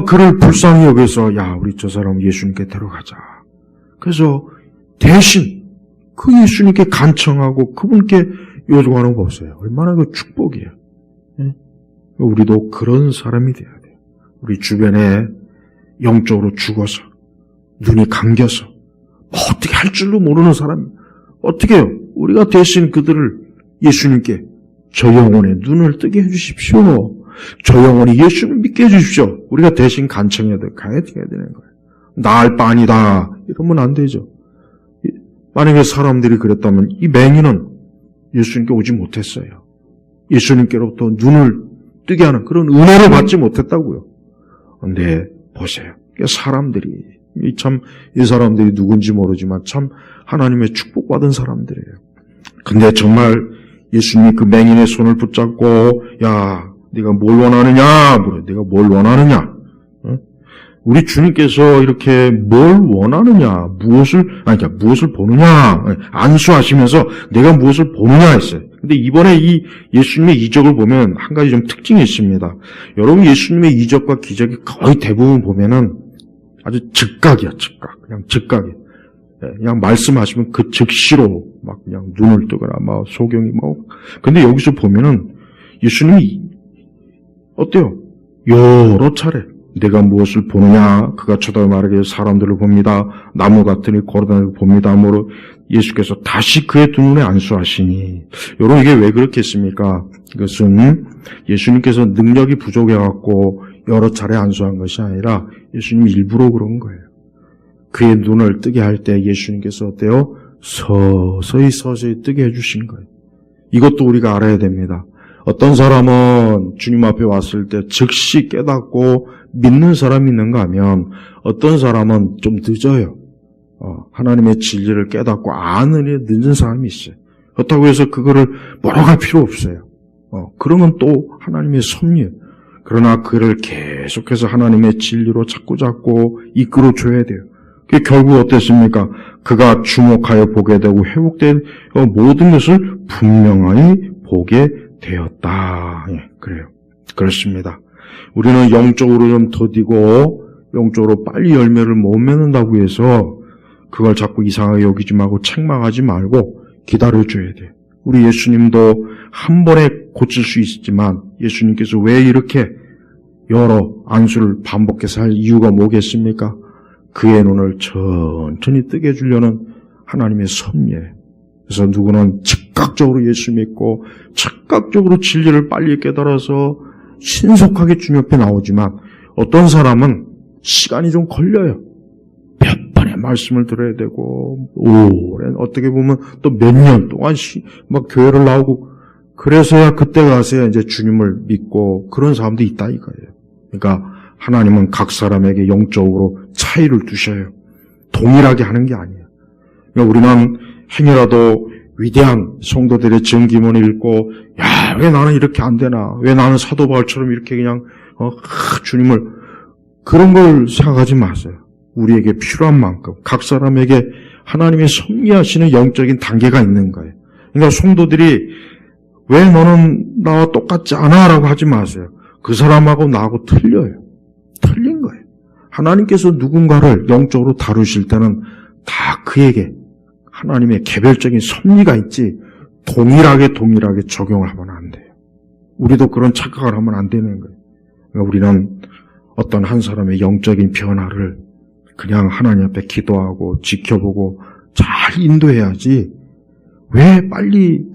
그를 불쌍히 여겨서 우리 저 사람 예수님께 데려가자. 그래서 대신 그 예수님께 간청하고 그분께 요청하는 거 없어요. 얼마나 그 축복이에요. 네? 우리도 그런 사람이 돼야 돼요. 우리 주변에 영적으로 죽어서 눈이 감겨서 어떻게 할 줄도 모르는 사람 어떻게 해요? 우리가 대신 그들을 예수님께 저 영혼의 눈을 뜨게 해주십시오. 저 영혼이 예수를 믿게 해주십시오. 우리가 대신 간청해야 가야 되는 거예요. 나을 바 아니다. 이러면 안 되죠. 만약에 사람들이 그랬다면 이 맹인은 예수님께 오지 못했어요. 예수님께로부터 눈을 뜨게 하는 그런 은혜를 받지 못했다고요. 근데 보세요. 사람들이 이 사람들이 누군지 모르지만 참 하나님의 축복받은 사람들이에요. 근데 정말 예수님이 그 맹인의 손을 붙잡고 네가 뭘 원하느냐 물어요. 네가 뭘 원하느냐? 우리 주님께서 이렇게 뭘 원하느냐, 무엇을 보느냐, 안수하시면서 내가 무엇을 보느냐 했어요. 근데 이번에 이 예수님의 이적을 보면 한 가지 좀 특징이 있습니다. 여러분 예수님의 이적과 기적이 거의 대부분 보면은 아주 즉각이야, 그냥 즉각이야. 그냥 말씀하시면 그 즉시로 막 그냥 눈을 뜨거나 막 소경이 근데 여기서 보면은 예수님이 어때요? 여러 차례 내가 무엇을 보느냐? 그가 쳐다보며 말하기를 사람들을 봅니다. 나무 같으니 걸어다니고 봅니다. 예수께서 다시 그의 두 눈에 안수하시니. 여러분 이게 왜 그렇겠습니까? 이것은 예수님께서 능력이 부족해갖고 여러 차례 안수한 것이 아니라 예수님이 일부러 그런 거예요. 그의 눈을 뜨게 할 때 예수님께서 어때요? 서서히 뜨게 해주신 거예요. 이것도 우리가 알아야 됩니다. 어떤 사람은 주님 앞에 왔을 때 즉시 깨닫고 믿는 사람이 있는가 하면 어떤 사람은 좀 늦어요. 하나님의 진리를 깨닫고 아는 일에 늦은 사람이 있어요. 그렇다고 해서 그거를 몰아갈 필요 없어요. 그러면 또 하나님의 섭리예요. 그러나 그를 계속해서 하나님의 진리로 자꾸 이끌어줘야 돼요. 그게 결국 어땠습니까? 그가 주목하여 보게 되고 회복된 모든 것을 분명하게 보게 되었다. 그래요. 그렇습니다. 우리는 영적으로 좀 더디고 영적으로 빨리 열매를 못 맺는다고 해서 그걸 자꾸 이상하게 여기지 말고 책망하지 말고 기다려줘야 돼요. 우리 예수님도 한 번에 고칠 수 있지만 예수님께서 왜 이렇게 여러 안수를 반복해서 할 이유가 뭐겠습니까? 그의 눈을 천천히 뜨게 해주려는 하나님의 섭리예요. 그래서 누구는 즉각적으로 예수 믿고 즉각적으로 진리를 빨리 깨달아서 신속하게 주님 옆에 나오지만 어떤 사람은 시간이 좀 걸려요. 몇 번의 말씀을 들어야 되고 오랜 어떻게 보면 또 몇 년 동안 막 교회를 나오고 그래서야 그때 가서야 이제 주님을 믿고 그런 사람도 있다 이거예요. 그러니까 하나님은 각 사람에게 영적으로 차이를 두셔요. 동일하게 하는 게 아니에요. 그러니까 우리는 행여라도 위대한 성도들의 증기문을 읽고 야, 왜 나는 이렇게 안 되나? 왜 나는 사도 바울처럼 이렇게 그냥 주님을 그런 걸 생각하지 마세요. 우리에게 필요한 만큼 각 사람에게 하나님의 섭리하시는 영적인 단계가 있는 거예요. 그러니까 성도들이 왜 너는 나와 똑같지 않아? 라고 하지 마세요. 그 사람하고 나하고 틀려요. 틀린 거예요. 하나님께서 누군가를 영적으로 다루실 때는 다 그에게 하나님의 개별적인 섭리가 있지 동일하게 적용을 하면 안 돼요. 우리도 그런 착각을 하면 안 되는 거예요. 그러니까 우리는 어떤 한 사람의 영적인 변화를 그냥 하나님 앞에 기도하고 지켜보고 잘 인도해야지 왜 빨리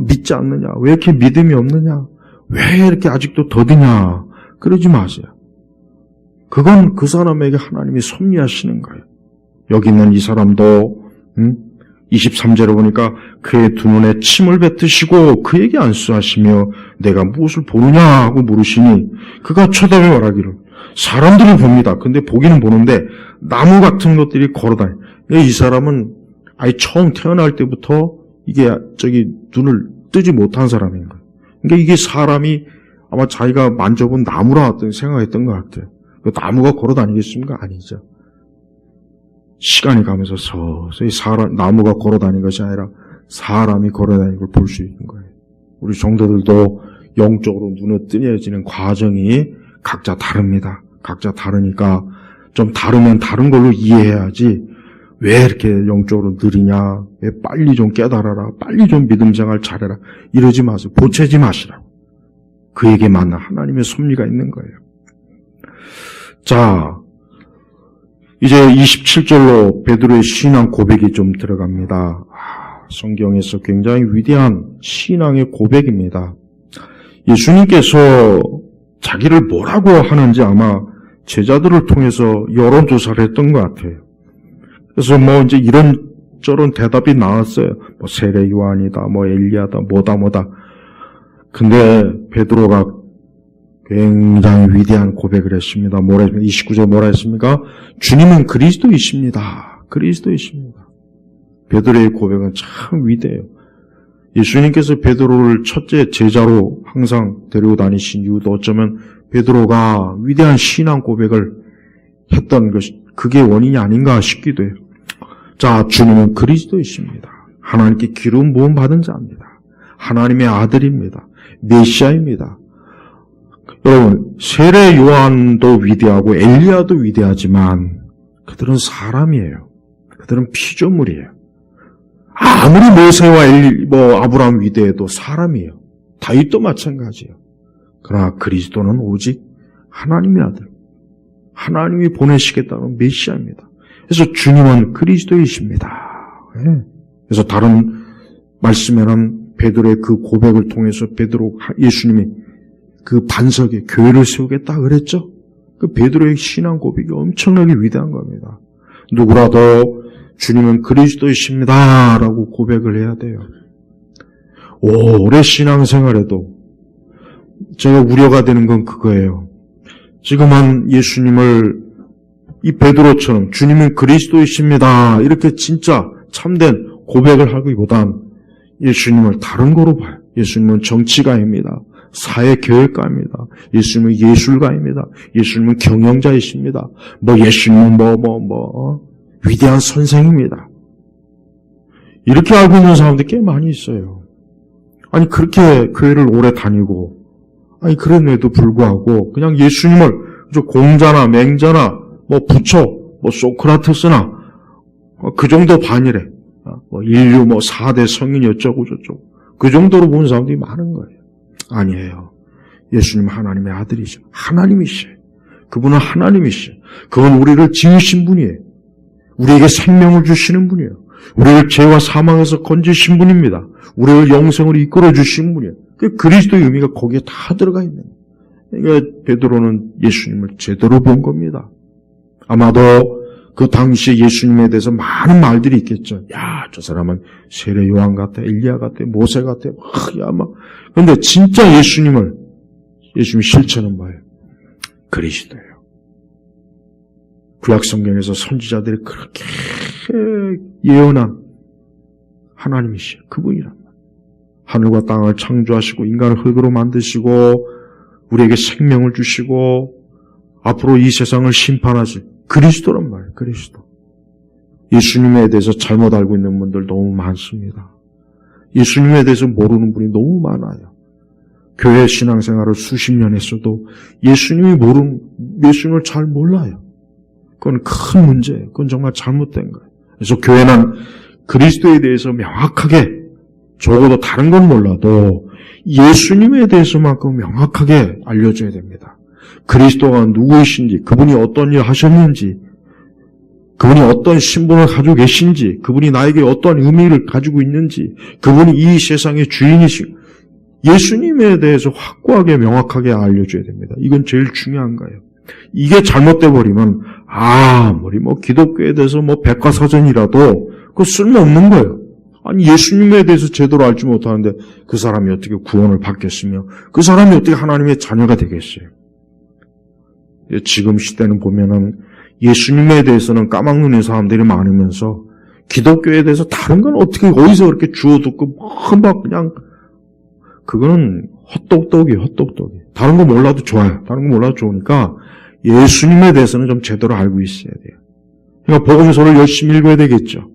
믿지 않느냐? 왜 이렇게 믿음이 없느냐? 왜 이렇게 아직도 더디냐? 그러지 마세요. 그건 그 사람에게 하나님이 섭리하시는 거예요. 여기 있는 이 사람도 23절에 보니까 그의 두 눈에 침을 뱉으시고 그에게 안수하시며 내가 무엇을 보느냐 하고 물으시니 그가 쳐다보며 말하기를 사람들이 봅니다. 근데 보기는 보는데 나무 같은 것들이 걸어다녀요. 이 사람은 아예 처음 태어날 때부터 이게 눈을 뜨지 못한 사람인 거예요. 그러니까 이게 사람이 아마 자기가 만져본 나무라 생각했던 것 같아요. 나무가 걸어다니겠습니까? 아니죠. 시간이 가면서 서서히 나무가 걸어다니는 것이 아니라 사람이 걸어다니는 걸 볼 수 있는 거예요. 우리 성도들도 영적으로 눈에 뜨여지는 과정이 각자 다릅니다. 각자 다르니까 좀 다르면 다른 걸로 이해해야지 왜 이렇게 영적으로 느리냐, 왜 빨리 좀 깨달아라, 빨리 좀 믿음 생활 잘해라 이러지 마세요. 보채지 마시라고. 그에게 만나 하나님의 섭리가 있는 거예요. 자, 이제 27절로 베드로의 신앙 고백이 좀 들어갑니다. 성경에서 굉장히 위대한 신앙의 고백입니다. 예수님께서 자기를 뭐라고 하는지 아마 제자들을 통해서 여론조사를 했던 것 같아요. 그래서 이제 이런저런 대답이 나왔어요. 세례 요한이다, 엘리야다, 뭐다. 근데 베드로가 굉장히 위대한 고백을 했습니다. 29절에 뭐라 했습니까? 주님은 그리스도이십니다. 그리스도이십니다. 베드로의 고백은 참 위대해요. 예수님께서 베드로를 첫째 제자로 항상 데리고 다니신 이유도 어쩌면 베드로가 위대한 신앙 고백을 했던 것이 그게 원인이 아닌가 싶기도 해요. 자, 주님은 그리스도이십니다. 하나님께 기름 부음 받은 자입니다. 하나님의 아들입니다. 메시아입니다. 여러분, 세례 요한도 위대하고 엘리야도 위대하지만 그들은 사람이에요. 그들은 피조물이에요. 아무리 모세와 아브라함 위대해도 사람이에요. 다윗도 마찬가지예요. 그러나 그리스도는 오직 하나님의 아들, 하나님이 보내시겠다는 메시아입니다. 그래서 주님은 그리스도이십니다. 그래서 다른 말씀에는 베드로의 그 고백을 통해서 예수님이 그 반석에 교회를 세우겠다 그랬죠. 그 베드로의 신앙 고백이 엄청나게 위대한 겁니다. 누구라도 주님은 그리스도이십니다 라고 고백을 해야 돼요. 오래 신앙생활에도 제가 우려가 되는 건 그거예요. 지금은 예수님을 이 베드로처럼 주님은 그리스도이십니다 이렇게 진짜 참된 고백을 하기보단 예수님을 다른 거로 봐요. 예수님은 정치가입니다. 사회계획가입니다. 예수님은 예술가입니다. 예수님은 경영자이십니다. 예수님은 위대한 선생입니다. 이렇게 알고 있는 사람들이 꽤 많이 있어요. 아니 그렇게 교회를 오래 다니고 그랬는데도 불구하고 그냥 예수님을 공자나 맹자나 부처 소크라테스나 그 정도 반이래. 인류 4대 성인 어쩌고 저쩌고 그 정도로 보는 사람들이 많은 거예요. 아니에요. 예수님은 하나님의 아들이죠. 하나님이시에요. 그분은 하나님이시에요. 그건 우리를 지으신 분이에요. 우리에게 생명을 주시는 분이에요. 우리를 죄와 사망에서 건지신 분입니다. 우리를 영생으로 이끌어 주신 분이에요. 그 그리스도의 의미가 거기에 다 들어가 있는 거예요. 그러니까 베드로는 예수님을 제대로 본 겁니다. 아마도 그 당시에 예수님에 대해서 많은 말들이 있겠죠. 야, 저 사람은 세례 요한 같아, 엘리야 같아, 모세 같아, 그런데 진짜 예수님이 실천은 뭐예요? 그리스도예요. 구약 성경에서 선지자들이 그렇게 예언한 하나님이시여. 그분이란 말이에요. 하늘과 땅을 창조하시고 인간을 흙으로 만드시고 우리에게 생명을 주시고 앞으로 이 세상을 심판하실 그리스도란 말이에요. 그리스도. 예수님에 대해서 잘못 알고 있는 분들 너무 많습니다. 예수님에 대해서 모르는 분이 너무 많아요. 교회 신앙생활을 수십 년 했어도 예수님을 잘 몰라요. 그건 큰 문제예요. 그건 정말 잘못된 거예요. 그래서 교회는 그리스도에 대해서 명확하게, 적어도 다른 건 몰라도 예수님에 대해서만큼 명확하게 알려줘야 됩니다. 그리스도가 누구이신지, 그분이 어떤 일 하셨는지, 그분이 어떤 신분을 가지고 계신지, 그분이 나에게 어떤 의미를 가지고 있는지, 그분이 이 세상의 주인이시고, 예수님에 대해서 확고하게 명확하게 알려줘야 됩니다. 이건 제일 중요한 거예요. 이게 잘못돼 버리면 아무리 기독교에 대해서 백과사전이라도 그거 쓸모없는 거예요. 아니 예수님에 대해서 제대로 알지 못하는데 그 사람이 어떻게 구원을 받겠으며 그 사람이 어떻게 하나님의 자녀가 되겠어요. 지금 시대는 보면은 예수님에 대해서는 까막눈인 사람들이 많으면서 기독교에 대해서 다른 건 어떻게 어디서 그렇게 주워듣고 막 그냥 그거는 헛똑똑이에요. 헛똑똑이. 다른 거 몰라도 좋아요. 다른 거 몰라도 좋으니까 예수님에 대해서는 좀 제대로 알고 있어야 돼요. 그러니까 복음서를 열심히 읽어야 되겠죠.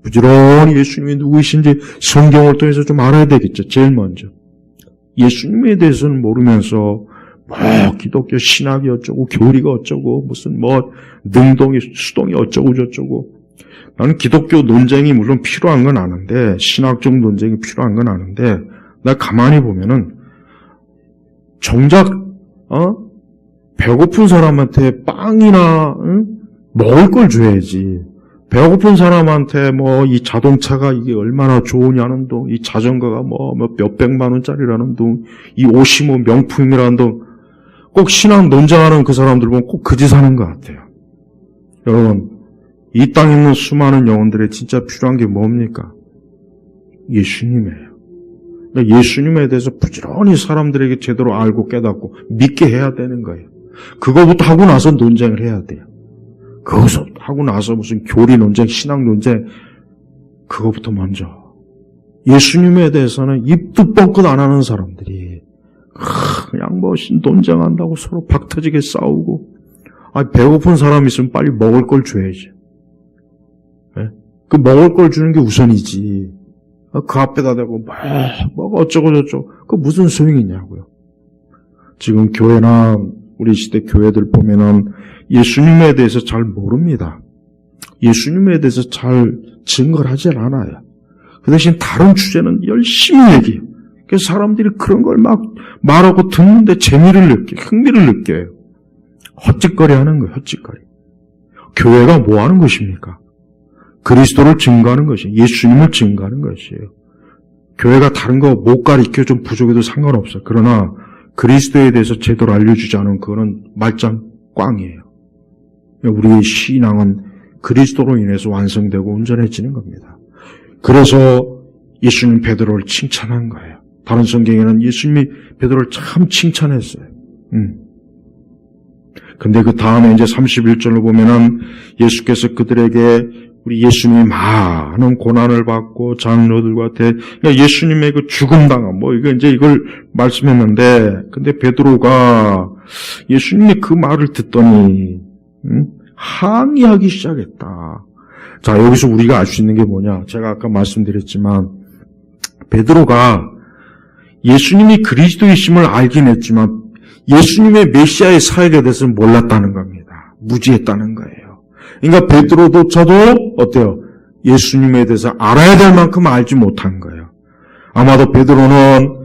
부지런히 예수님이 누구이신지 성경을 통해서 좀 알아야 되겠죠. 제일 먼저. 예수님에 대해서는 모르면서 기독교 신학이 어쩌고 교리가 어쩌고 무슨 능동이 수동이 어쩌고 저쩌고 나는 기독교 논쟁이 물론 필요한 건 아는데 신학적 논쟁이 필요한 건 아는데 나 가만히 보면은 정작 배고픈 사람한테 빵이나 먹을 걸 줘야지. 배고픈 사람한테 이 자동차가 이게 얼마나 좋으냐는 둥, 이 자전거가 몇백만 원짜리라는 둥, 이 옷이 명품이라는 둥, 꼭 신앙 논쟁하는 그 사람들 보면 꼭 그 짓 하는 것 같아요. 여러분, 이 땅에 있는 수많은 영혼들의 진짜 필요한 게 뭡니까? 예수님이에요. 그러니까 예수님에 대해서 부지런히 사람들에게 제대로 알고 깨닫고 믿게 해야 되는 거예요. 그거부터 하고 나서 논쟁을 해야 돼요. 그것부터 하고 나서 무슨 교리 논쟁, 신앙 논쟁, 그거부터 먼저. 예수님에 대해서는 입도 뻥끗 안 하는 사람들이 그냥 논쟁한다고 서로 박터지게 싸우고, 배고픈 사람이 있으면 빨리 먹을 걸 줘야지. 네? 그 먹을 걸 주는 게 우선이지. 그 앞에다 대고 어쩌고 저쩌고 그 무슨 소용이냐고요. 지금 교회나 우리 시대 교회들 보면은 예수님에 대해서 잘 모릅니다. 예수님에 대해서 잘 증거를 하질 않아요. 그 대신 다른 주제는 열심히 얘기해요. 그래서 사람들이 그런 걸 막 말하고 듣는데 재미를 느껴요. 흥미를 느껴요. 헛짓거리 하는 거예요. 헛짓거리. 교회가 뭐 하는 것입니까? 그리스도를 증거하는 것이에요. 예수님을 증거하는 것이에요. 교회가 다른 거 못 가리켜 좀 부족해도 상관없어요. 그러나 그리스도에 대해서 제대로 알려주지 않으면 그거는 말짱 꽝이에요. 우리의 신앙은 그리스도로 인해서 완성되고 온전해지는 겁니다. 그래서 예수님 베드로를 칭찬한 거예요. 다른 성경에는 예수님이 베드로를 참 칭찬했어요. 근데 그 다음에 이제 31절로 보면은 예수께서 그들에게 우리 예수님이 많은 고난을 받고 장로들과 그러니까 예수님의 그 죽음 당함 이걸 말씀했는데 근데 베드로가 예수님이 그 말을 듣더니 항의하기 시작했다. 자, 여기서 우리가 알 수 있는 게 뭐냐? 제가 아까 말씀드렸지만 베드로가 예수님이 그리스도이심을 알긴 했지만 예수님의 메시아의 사역에 대해서는 몰랐다는 겁니다. 무지했다는 거예요. 그러니까 베드로도 저도 어때요? 예수님에 대해서 알아야 될 만큼 알지 못한 거예요. 아마도 베드로는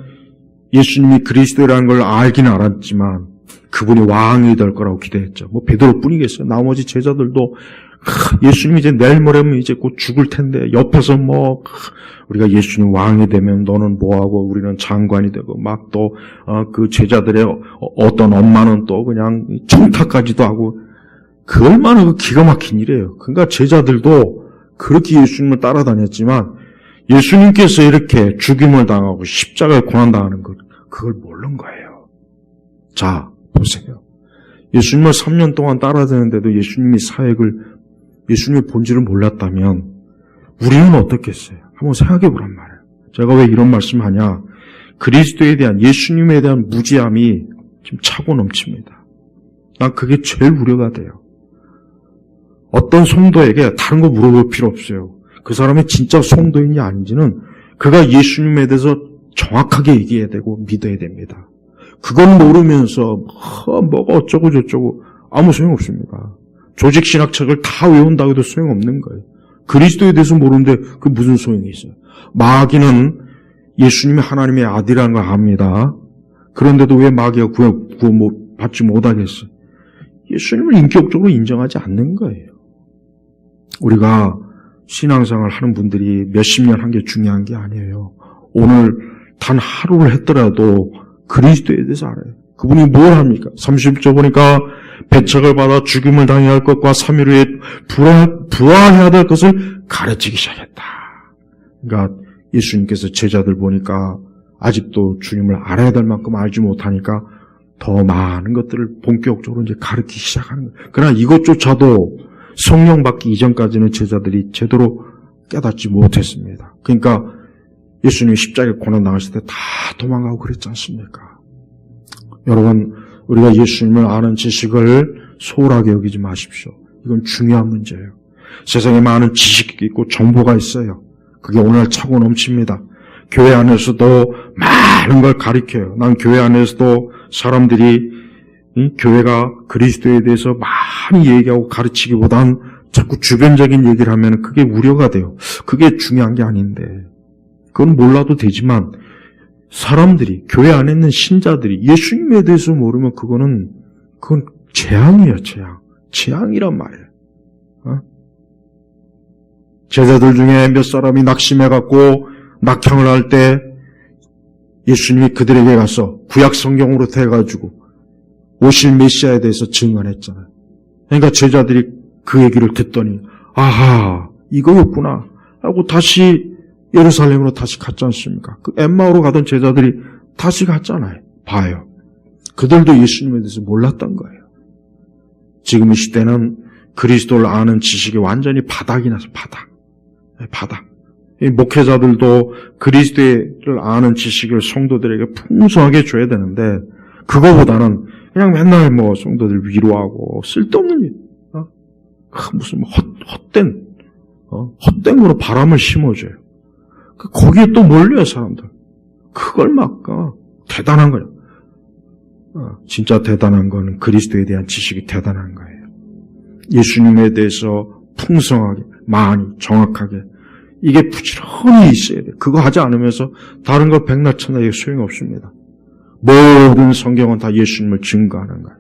예수님이 그리스도라는 걸 알긴 알았지만 그분이 왕이 될 거라고 기대했죠. 베드로뿐이겠어요. 나머지 제자들도 예수님이 이제 내일 모레면 이제 곧 죽을 텐데 옆에서 우리가 예수님 왕이 되면 너는 뭐하고 우리는 장관이 되고 막 또 그 제자들의 어떤 엄마는 또 그냥 청탁까지도 하고 그 얼마나 그 기가 막힌 일이에요. 그러니까 제자들도 그렇게 예수님을 따라다녔지만 예수님께서 이렇게 죽임을 당하고 십자가에 고난당하는 것 그걸 모르는 거예요. 자, 보세요. 예수님을 3년 동안 따라다녔는데도 예수님의 본질을 몰랐다면 우리는 어떻겠어요? 한번 생각해 보란 말이에요. 제가 왜 이런 말씀을 하냐? 그리스도에 대한, 예수님에 대한 무지함이 지금 차고 넘칩니다. 난 그게 제일 우려가 돼요. 어떤 성도에게 다른 거 물어볼 필요 없어요. 그 사람이 진짜 성도인지 아닌지는 그가 예수님에 대해서 정확하게 얘기해야 되고 믿어야 됩니다. 그건 모르면서 뭐가 어쩌고 저쩌고 아무 소용없습니다. 조직신학책을 다 외운다고 해도 소용없는 거예요. 그리스도에 대해서 모르는데 그 무슨 소용이 있어요. 마귀는 예수님이 하나님의 아들이라는 걸 압니다. 그런데도 왜 마귀가 받지 못하겠어요? 예수님을 인격적으로 인정하지 않는 거예요. 우리가 신앙생활 하는 분들이 몇십 년 한 게 중요한 게 아니에요. 오늘 단 하루를 했더라도 그리스도에 대해서 알아요. 그분이 뭘 합니까? 30절 보니까 배척을 받아 죽임을 당해야 할 것과 3일 후에 부활해야 될 것을 가르치기 시작했다. 그러니까 예수님께서 제자들 보니까 아직도 주님을 알아야 될 만큼 알지 못하니까 더 많은 것들을 본격적으로 이제 가르치기 시작하는 거예요. 그러나 이것조차도 성령 받기 이전까지는 제자들이 제대로 깨닫지 못했습니다. 그러니까 예수님이 십자가에 고난당하실 때 다 도망가고 그랬지 않습니까? 여러분, 우리가 예수님을 아는 지식을 소홀하게 여기지 마십시오. 이건 중요한 문제예요. 세상에 많은 지식이 있고 정보가 있어요. 그게 오늘 차고 넘칩니다. 교회 안에서도 많은 걸 가르쳐요. 난 교회 안에서도 사람들이 교회가 그리스도에 대해서 많이 얘기하고 가르치기보단 자꾸 주변적인 얘기를 하면 그게 우려가 돼요. 그게 중요한 게 아닌데. 그건 몰라도 되지만 사람들이, 교회 안에 있는 신자들이 예수님에 대해서 모르면 그건 재앙이에요, 재앙. 재앙이란 말이에요. 제자들 중에 몇 사람이 낙심해갖고 낙향을 할 때 예수님이 그들에게 가서 구약 성경으로 해가지고 오실 메시아에 대해서 증언했잖아요. 그러니까 제자들이 그 얘기를 듣더니 아하, 이거였구나 하고 다시 예루살렘으로 다시 갔지 않습니까? 그 엠마오로 가던 제자들이 다시 갔잖아요. 봐요. 그들도 예수님에 대해서 몰랐던 거예요. 지금 이 시대는 그리스도를 아는 지식이 완전히 바닥이 나서 바닥. 이 목회자들도 그리스도를 아는 지식을 성도들에게 풍성하게 줘야 되는데 그거보다는 그냥 맨날 성도들 위로하고 쓸데없는 일, 무슨 헛된 거로 바람을 심어줘요. 거기에 또 몰려요, 사람들. 그걸 막, 대단한 거예요. 진짜 대단한 건 그리스도에 대한 지식이 대단한 거예요. 예수님에 대해서 풍성하게, 많이, 정확하게. 이게 부지런히 있어야 돼요. 그거 하지 않으면서 다른 거 백날 천하에 소용이 없습니다. 모든 성경은 다 예수님을 증거하는 거예요.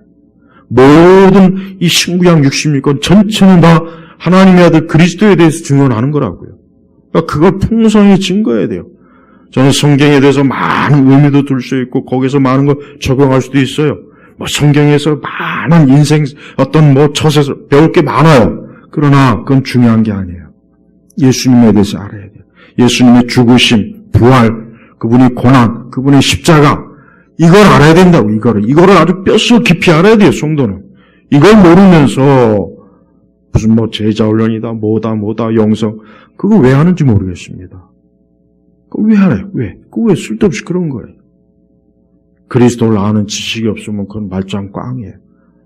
모든 이 신구약 66권 전체는 다 하나님의 아들 그리스도에 대해서 증언하는 거라고요. 그러니까 그걸 풍성히 증거해야 돼요. 저는 성경에 대해서 많은 의미도 둘 수 있고 거기서 많은 걸 적용할 수도 있어요. 성경에서 많은 인생 처세서 배울 게 많아요. 그러나 그건 중요한 게 아니에요. 예수님에 대해서 알아야 돼요. 예수님의 죽으심, 부활, 그분의 고난, 그분의 십자가 이걸 알아야 된다고. 이거를 아주 뼛속 깊이 알아야 돼요. 성도는 이걸 모르면서 무슨 제자훈련이다, 뭐다, 영성, 그거 왜 하는지 모르겠습니다. 그거 왜 하나요? 그거 왜 쓸데없이 그런 거예요? 그리스도를 아는 지식이 없으면 그건 말짱 꽝이에요.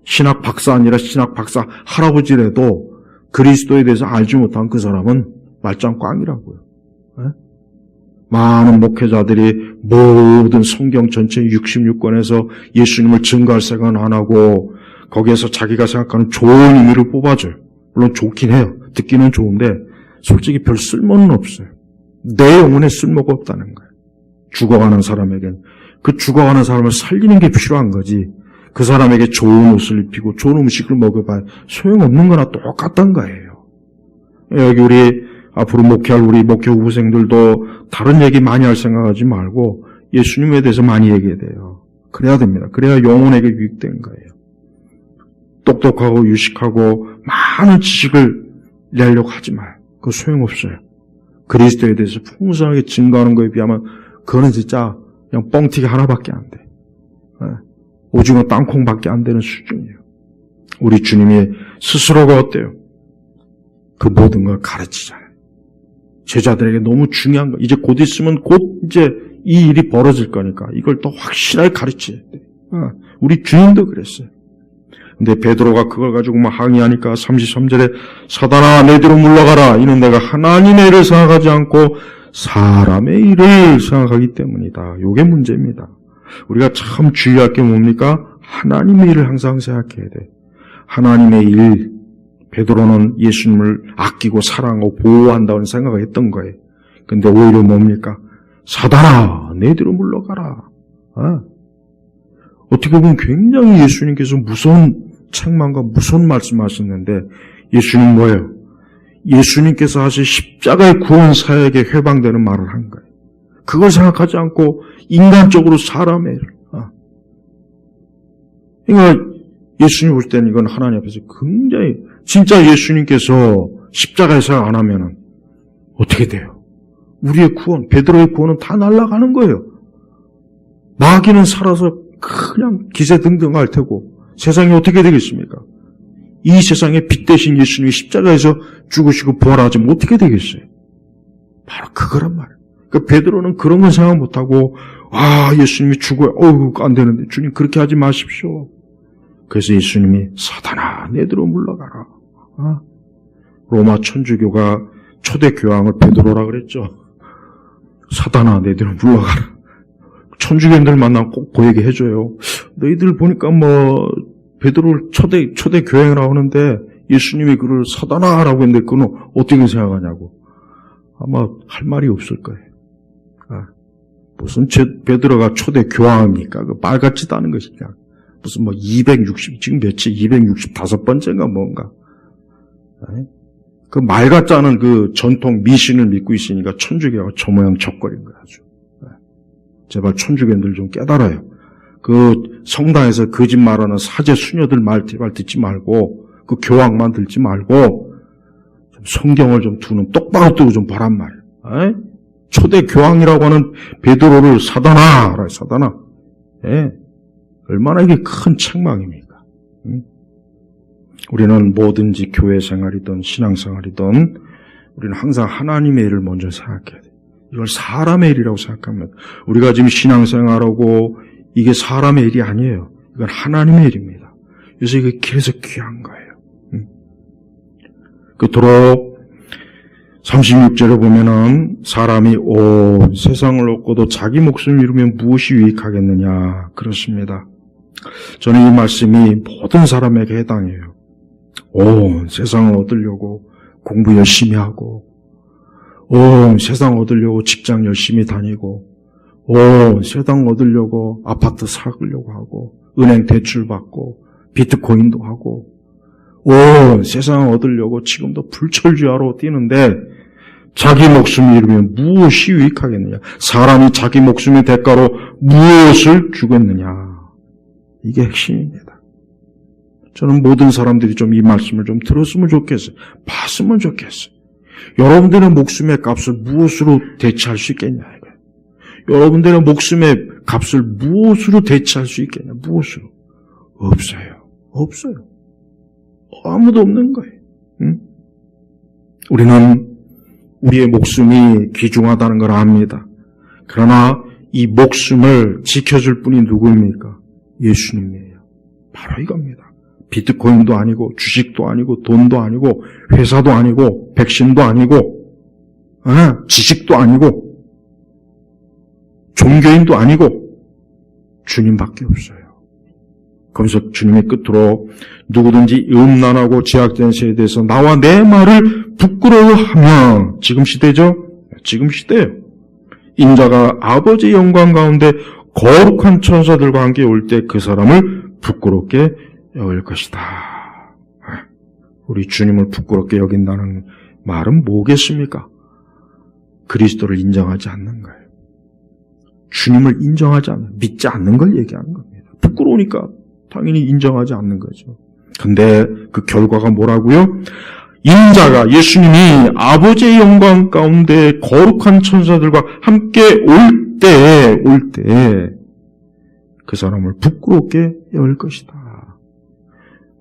신학 박사 아니라 신학 박사 할아버지라도 그리스도에 대해서 알지 못한 그 사람은 말짱 꽝이라고요. 많은 목회자들이 모든 성경 전체 66권에서 예수님을 증거할 생각은 안 하고 거기에서 자기가 생각하는 좋은 의미를 뽑아줘요. 물론 좋긴 해요. 듣기는 좋은데 솔직히 별 쓸모는 없어요. 내 영혼에 쓸모가 없다는 거예요. 죽어가는 사람에겐 그 죽어가는 사람을 살리는 게 필요한 거지 그 사람에게 좋은 옷을 입히고 좋은 음식을 먹어봐야 소용없는 거나 똑같단 거예요. 여기 우리 앞으로 목회할 우리 목회 후생들도 다른 얘기 많이 할 생각하지 말고 예수님에 대해서 많이 얘기해야 돼요. 그래야 됩니다. 그래야 영혼에게 유익된 거예요. 똑똑하고 유식하고 많은 지식을 내려고 하지 마요. 그거 소용없어요. 그리스도에 대해서 풍성하게 증거하는 거에 비하면 그거는 진짜 그냥 뻥튀기 하나밖에 안 돼. 오징어 땅콩밖에 안 되는 수준이에요. 우리 주님이 스스로가 어때요? 그 모든 걸 가르치잖아요. 제자들에게 너무 중요한 거, 이제 곧 있으면 곧 이제 이 일이 벌어질 거니까 이걸 더 확실하게 가르쳐야 돼. 우리 주님도 그랬어요. 근데 베드로가 그걸 가지고 막 항의하니까 33절에 사단아 내 뒤로 물러가라. 이는 내가 하나님의 일을 생각하지 않고 사람의 일을 생각하기 때문이다. 이게 문제입니다. 우리가 참 주의할 게 뭡니까? 하나님의 일을 항상 생각해야 돼. 하나님의 일. 베드로는 예수님을 아끼고 사랑하고 보호한다는 생각을 했던 거예요. 근데 오히려 뭡니까? 사단아 내 뒤로 물러가라. 어떻게 보면 굉장히 예수님께서 무서운 책망과 무서운 말씀하셨는데 예수님 뭐예요? 예수님께서 하신 십자가의 구원 사역에 회방되는 말을 한 거예요. 그걸 생각하지 않고 인간적으로 사람의 일. 그러니까 예수님 볼 때는 이건 하나님 앞에서 굉장히 진짜 예수님께서 십자가의 사역 안 하면은 어떻게 돼요? 우리의 구원, 베드로의 구원은 다 날아가는 거예요. 마귀는 살아서 그냥 기세등등할 테고 세상이 어떻게 되겠습니까? 이 세상의 빛 대신 예수님이 십자가에서 죽으시고 부활하지면 어떻게 되겠어요? 바로 그거란 말이에요. 그러니까 베드로는 그런 건 생각 못하고 예수님이 죽어요. 안 되는데 주님 그렇게 하지 마십시오. 그래서 예수님이 사단아 내 뒤로 물러가라. 로마 천주교가 초대 교황을 베드로라 그랬죠. 사단아 내 뒤로 물러가라. 천주교인들 만나면 꼭 그 얘기 해줘요. 너희들 보니까 베드로를 초대 교황이라고 하는데 예수님이 그를 사단아라고 했는데 그건 어떻게 생각하냐고. 아마 할 말이 없을 거예요. 무슨 베드로가 초대 교황입니까? 그 말 같지도 않은 것이냐. 무슨 260, 지금 몇째 265번째인가 뭔가. 그 말 같지 않은 그 전통 미신을 믿고 있으니까 천주교가 저 모양 저꼴인 거야, 아주. 제발 천주교인들 좀 깨달아요. 그 성당에서 거짓말하는 사제 수녀들 말 듣지 말고, 그 교황만 듣지 말고, 좀 성경을 좀 두는 똑바로 뜨고 좀 보란 말이에요. 초대 교황이라고 하는 베드로를 사단아. 얼마나 이게 큰 책망입니까? 우리는 뭐든지 교회 생활이든 신앙생활이든 우리는 항상 하나님의 일을 먼저 생각해야 돼요. 이걸 사람의 일이라고 생각하면 우리가 지금 신앙생활하고 이게 사람의 일이 아니에요. 이건 하나님의 일입니다. 그래서 이게 그래서 귀한 거예요. 그토록 36절에 보면은 사람이 온 세상을 얻고도 자기 목숨을 잃으면 무엇이 유익하겠느냐 그렇습니다. 저는 이 말씀이 모든 사람에게 해당해요. 온 세상을 얻으려고 공부 열심히 하고 온 세상 얻으려고 직장 열심히 다니고 온 세상 얻으려고 아파트 사려고 하고 은행 대출 받고 비트코인도 하고 온 세상 얻으려고 지금도 불철주야로 뛰는데 자기 목숨을 잃으면 무엇이 유익하겠느냐? 사람이 자기 목숨의 대가로 무엇을 주겠느냐? 이게 핵심입니다. 저는 모든 사람들이 좀 이 말씀을 좀 들었으면 좋겠어요. 봤으면 좋겠어요. 여러분들의 목숨의 값을 무엇으로 대체할 수 있겠냐 이거예요. 여러분들의 목숨의 값을 무엇으로 대체할 수 있겠냐? 무엇으로? 없어요. 아무도 없는 거예요. 우리는 우리의 목숨이 귀중하다는 걸 압니다. 그러나 이 목숨을 지켜줄 분이 누구입니까? 예수님이에요. 바로 이겁니다. 비트코인도 아니고 주식도 아니고 돈도 아니고 회사도 아니고 백신도 아니고 지식도 아니고 종교인도 아니고 주님밖에 없어요. 거기서 주님의 끝으로 누구든지 음란하고 제약된 세대에서 나와 내 말을 부끄러워하면 지금 시대죠? 지금 시대예요. 인자가 아버지의 영광 가운데 거룩한 천사들과 함께 올 때 그 사람을 부끄럽게 여길 것이다. 우리 주님을 부끄럽게 여긴다는 말은 뭐겠습니까? 그리스도를 인정하지 않는 거예요. 주님을 인정하지 않는, 믿지 않는 걸 얘기하는 겁니다. 부끄러우니까 당연히 인정하지 않는 거죠. 근데 그 결과가 뭐라고요? 인자가 예수님이 아버지의 영광 가운데 거룩한 천사들과 함께 올 때 그 사람을 부끄럽게 여길 것이다.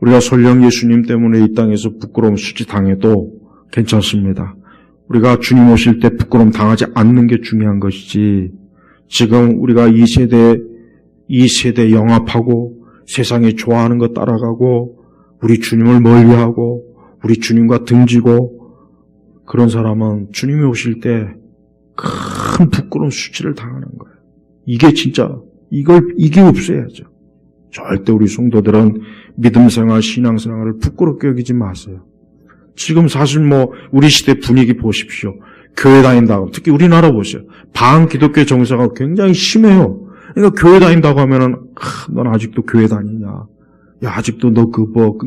우리가 설령 예수님 때문에 이 땅에서 부끄러움 수치당해도 괜찮습니다. 우리가 주님 오실 때 부끄러움 당하지 않는 게 중요한 것이지, 지금 우리가 이 세대 영합하고 세상이 좋아하는 거 따라가고 우리 주님을 멀리하고 우리 주님과 등지고 그런 사람은 주님이 오실 때 큰 부끄러운 수치를 당하는 거예요. 이게 진짜 이게 없어야죠. 절대 우리 성도들은 믿음 생활, 신앙 생활을 부끄럽게 여기지 마세요. 지금 사실 우리 시대 분위기 보십시오. 교회 다닌다고, 특히 우리나라 보세요. 반기독교 정서가 굉장히 심해요. 그러니까 교회 다닌다고 하면은, 넌 아직도 교회 다니냐? 야, 아직도 너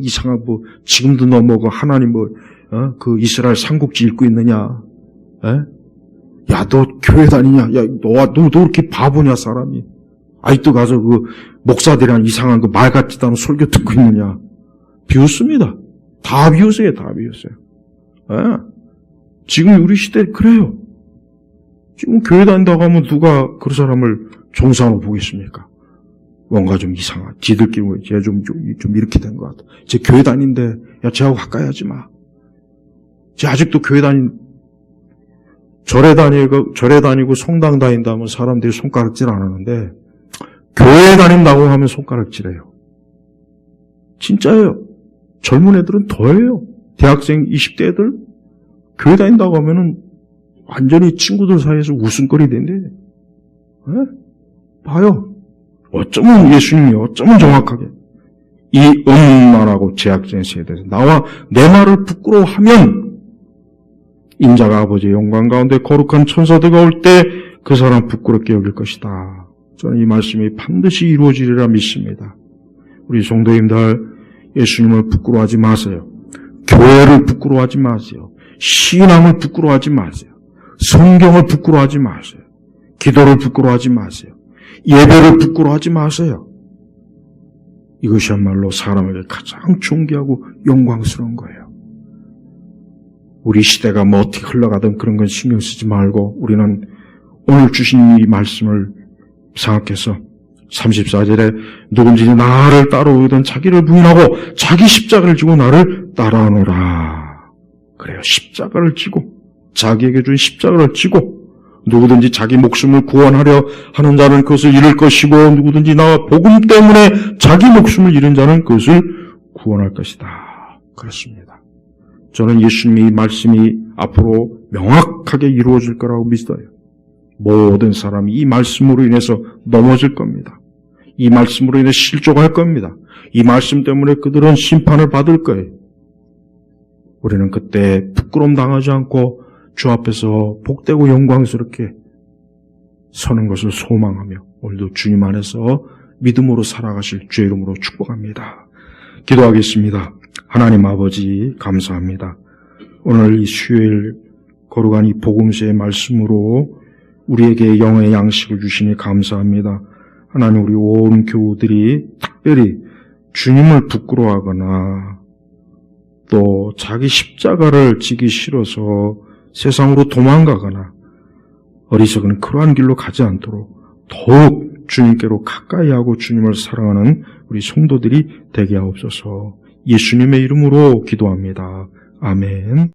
이상한 지금도 너 하나님 그 이스라엘 삼국지 읽고 있느냐? 에? 야, 너 교회 다니냐? 야, 너 이렇게 바보냐, 사람이? 아직도 가서 목사들이랑 이상한 말 같지도 않은 설교 듣고 있느냐? 비웃습니다. 다 비웃어요, 다 비웃어요. 예. 지금 우리 시대 그래요. 지금 교회 다닌다고 하면 누가 그 사람을 종사로 보겠습니까? 뭔가 좀 이상하. 지들끼리 쟤 좀 이렇게 된 것 같아. 쟤 교회 다니는데, 야, 쟤하고 가까이 하지 마. 쟤 아직도 교회 절에 다니고 성당 다닌다면 사람들이 손가락질 안 하는데, 교회 다닌다고 하면 손가락질해요. 진짜예요. 젊은 애들은 더해요. 대학생 20대 애들 교회 다닌다고 하면은 완전히 친구들 사이에서 웃음거리 된대. 네? 봐요. 어쩌면 예수님이 어쩌면 정확하게 이 음란하고 제약적인 세대에서 나와 내 말을 부끄러워하면 인자가 아버지의 영광 가운데 거룩한 천사들과 올 때 그 사람 부끄럽게 여길 것이다. 저는 이 말씀이 반드시 이루어지리라 믿습니다. 우리 성도님들 예수님을 부끄러워하지 마세요. 교회를 부끄러워하지 마세요. 신앙을 부끄러워하지 마세요. 성경을 부끄러워하지 마세요. 기도를 부끄러워하지 마세요. 예배를 부끄러워하지 마세요. 이것이야말로 사람에게 가장 존귀하고 영광스러운 거예요. 우리 시대가 어떻게 흘러가든 그런 건 신경 쓰지 말고 우리는 오늘 주신 이 말씀을 생각해서 34절에 누군지 나를 따라오든 자기를 부인하고 자기 십자가를 지고 나를 따라오노라. 그래요. 십자가를 지고 자기에게 준 십자가를 지고 누구든지 자기 목숨을 구원하려 하는 자는 그것을 잃을 것이고 누구든지 나와 복음 때문에 자기 목숨을 잃은 자는 그것을 구원할 것이다. 그렇습니다. 저는 예수님의 말씀이 앞으로 명확하게 이루어질 거라고 믿어요. 모든 사람이 이 말씀으로 인해서 넘어질 겁니다. 이 말씀으로 인해 실족할 겁니다. 이 말씀 때문에 그들은 심판을 받을 거예요. 우리는 그때 부끄러움 당하지 않고 주 앞에서 복되고 영광스럽게 서는 것을 소망하며 오늘도 주님 안에서 믿음으로 살아가실 주의 이름으로 축복합니다. 기도하겠습니다. 하나님 아버지 감사합니다. 오늘 이 수요일 거룩한 이 복음서의 말씀으로 우리에게 영의 양식을 주시니 감사합니다. 하나님 우리 온 교우들이 특별히 주님을 부끄러워하거나 또 자기 십자가를 지기 싫어서 세상으로 도망가거나 어리석은 그러한 길로 가지 않도록 더욱 주님께로 가까이 하고 주님을 사랑하는 우리 성도들이 되게 하옵소서. 예수님의 이름으로 기도합니다. 아멘.